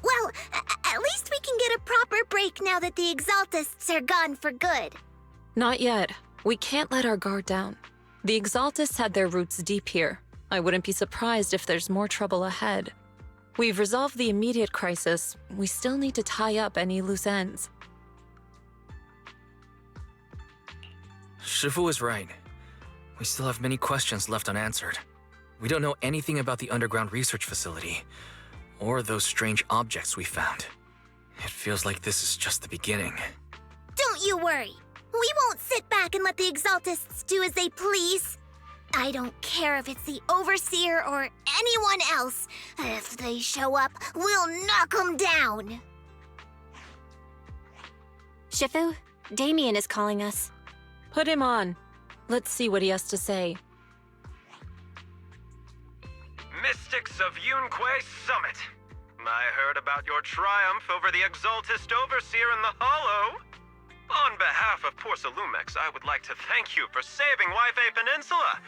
Well, at least we can get a proper break now that the Exaltists are gone for good. Not yet. We can't let our guard down. The Exaltists had their roots deep here. I wouldn't be surprised if there's more trouble ahead. We've resolved the immediate crisis. We still need to tie up any loose ends. Shifu is right. We still have many questions left unanswered. We don't know anything about the underground research facility, or those strange objects we found. It feels like this is just the beginning. Don't you worry. We won't sit back and let the Exaltists do as they please. I don't care if it's the Overseer or anyone else. If they show up, we'll knock them down. Shifu, Damien is calling us. Put him on. Let's see what he has to say. Mystics of Yunquei Summit. I heard about your triumph over the Exaltist Overseer in the Hollow. On behalf of Porcelumix, I would like to thank you for saving Waifei Peninsula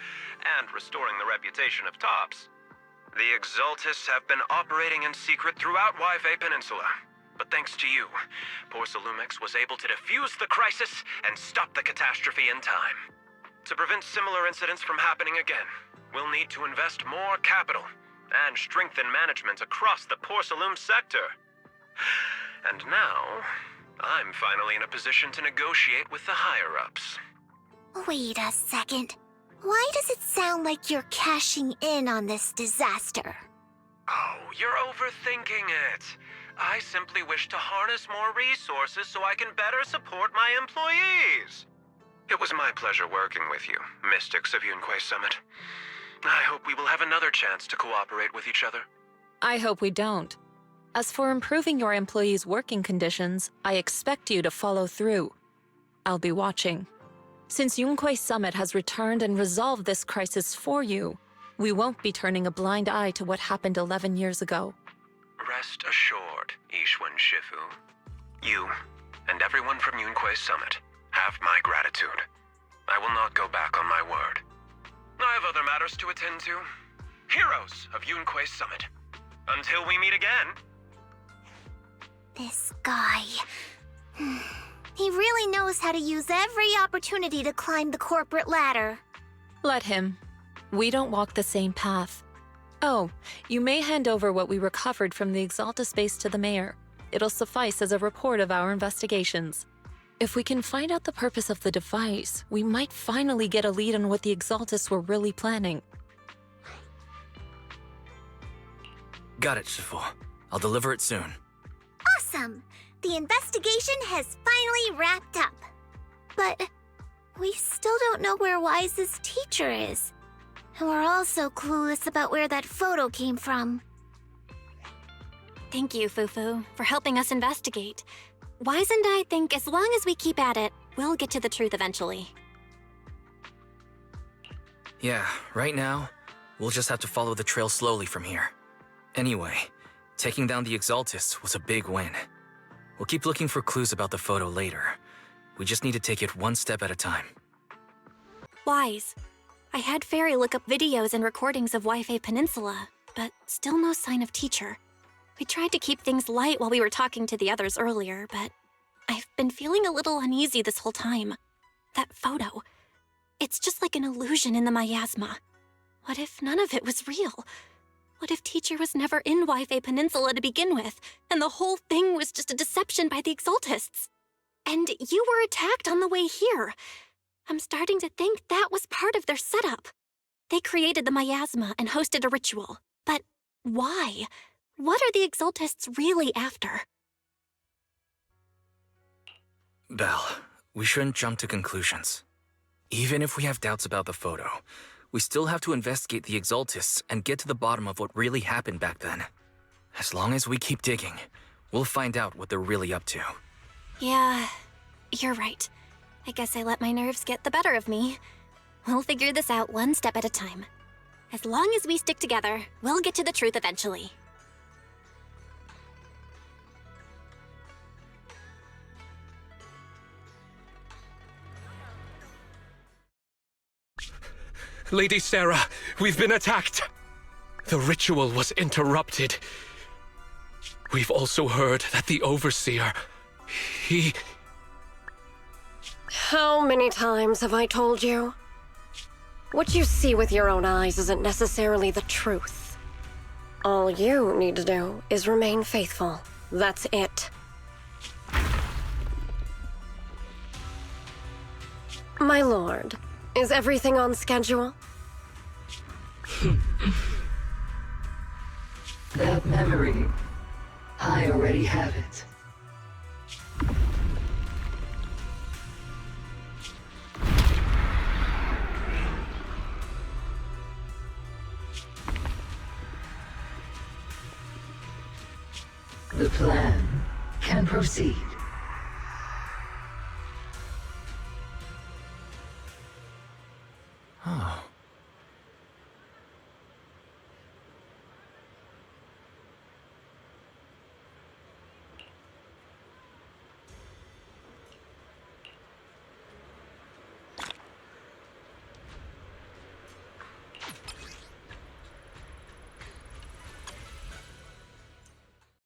and restoring the reputation of Tops. The Exaltists have been operating in secret throughout Waifei Peninsula, but thanks to you, Porcelumix was able to defuse the crisis and stop the catastrophe in time. To prevent similar incidents from happening again, we'll need to invest more capital and strengthen management across the Porcelum sector. And now, I'm finally in a position to negotiate with the higher-ups. Wait a second. Why does it sound like you're cashing in on this disaster? Oh, you're overthinking it. I simply wish to harness more resources so I can better support my employees. It was my pleasure working with you, Mystics of Yunquei Summit. I hope we will have another chance to cooperate with each other. I hope we don't. As for improving your employees' working conditions, I expect you to follow through. I'll be watching. Since Yunquei Summit has returned and resolved this crisis for you, we won't be turning a blind eye to what happened 11 years ago. Rest assured, Ishwan Shifu. You, and everyone from Yunquei Summit, have my gratitude. I will not go back on my word. I have other matters to attend to. Heroes of Yunquei Summit. Until we meet again. This guy... He really knows how to use every opportunity to climb the corporate ladder. Let him. We don't walk the same path. Oh, you may hand over what we recovered from the Exalta base to the mayor. It'll suffice as a report of our investigations. If we can find out the purpose of the device, we might finally get a lead on what the Exaltists were really planning. Got it, Shifu. I'll deliver it soon. Awesome! The investigation has finally wrapped up. But we still don't know where Wise's teacher is. And we're also clueless about where that photo came from. Thank you, Fufu, for helping us investigate. Wise and I think as long as we keep at it, we'll get to the truth eventually. Yeah, right now, we'll just have to follow the trail slowly from here. Anyway, taking down the Exaltists was a big win. We'll keep looking for clues about the photo later. We just need to take it one step at a time. Wise. I had Fairy look up videos and recordings of Wi-Fi Peninsula, but still no sign of Teacher. We tried to keep things light while we were talking to the others earlier, but I've been feeling a little uneasy this whole time. That photo. It's just like an illusion in the miasma. What if none of it was real? What if Teacher was never in Wi-Fi Peninsula to begin with, and the whole thing was just a deception by the Exaltists? And you were attacked on the way here. I'm starting to think that was part of their setup. They created the miasma and hosted a ritual. But why? What are the Exaltists really after? Belle, we shouldn't jump to conclusions. Even if we have doubts about the photo, we still have to investigate the Exaltists and get to the bottom of what really happened back then. As long as we keep digging, we'll find out what they're really up to. Yeah, you're right. I guess I let my nerves get the better of me. We'll figure this out one step at a time. As long as we stick together, we'll get to the truth eventually. Lady Sarah, we've been attacked. The ritual was interrupted. We've also heard that the Overseer, he... How many times have I told you? What you see with your own eyes isn't necessarily the truth. All you need to do is remain faithful. That's it. My lord, is everything on schedule? That memory, I already have it. The plan can proceed. Oh.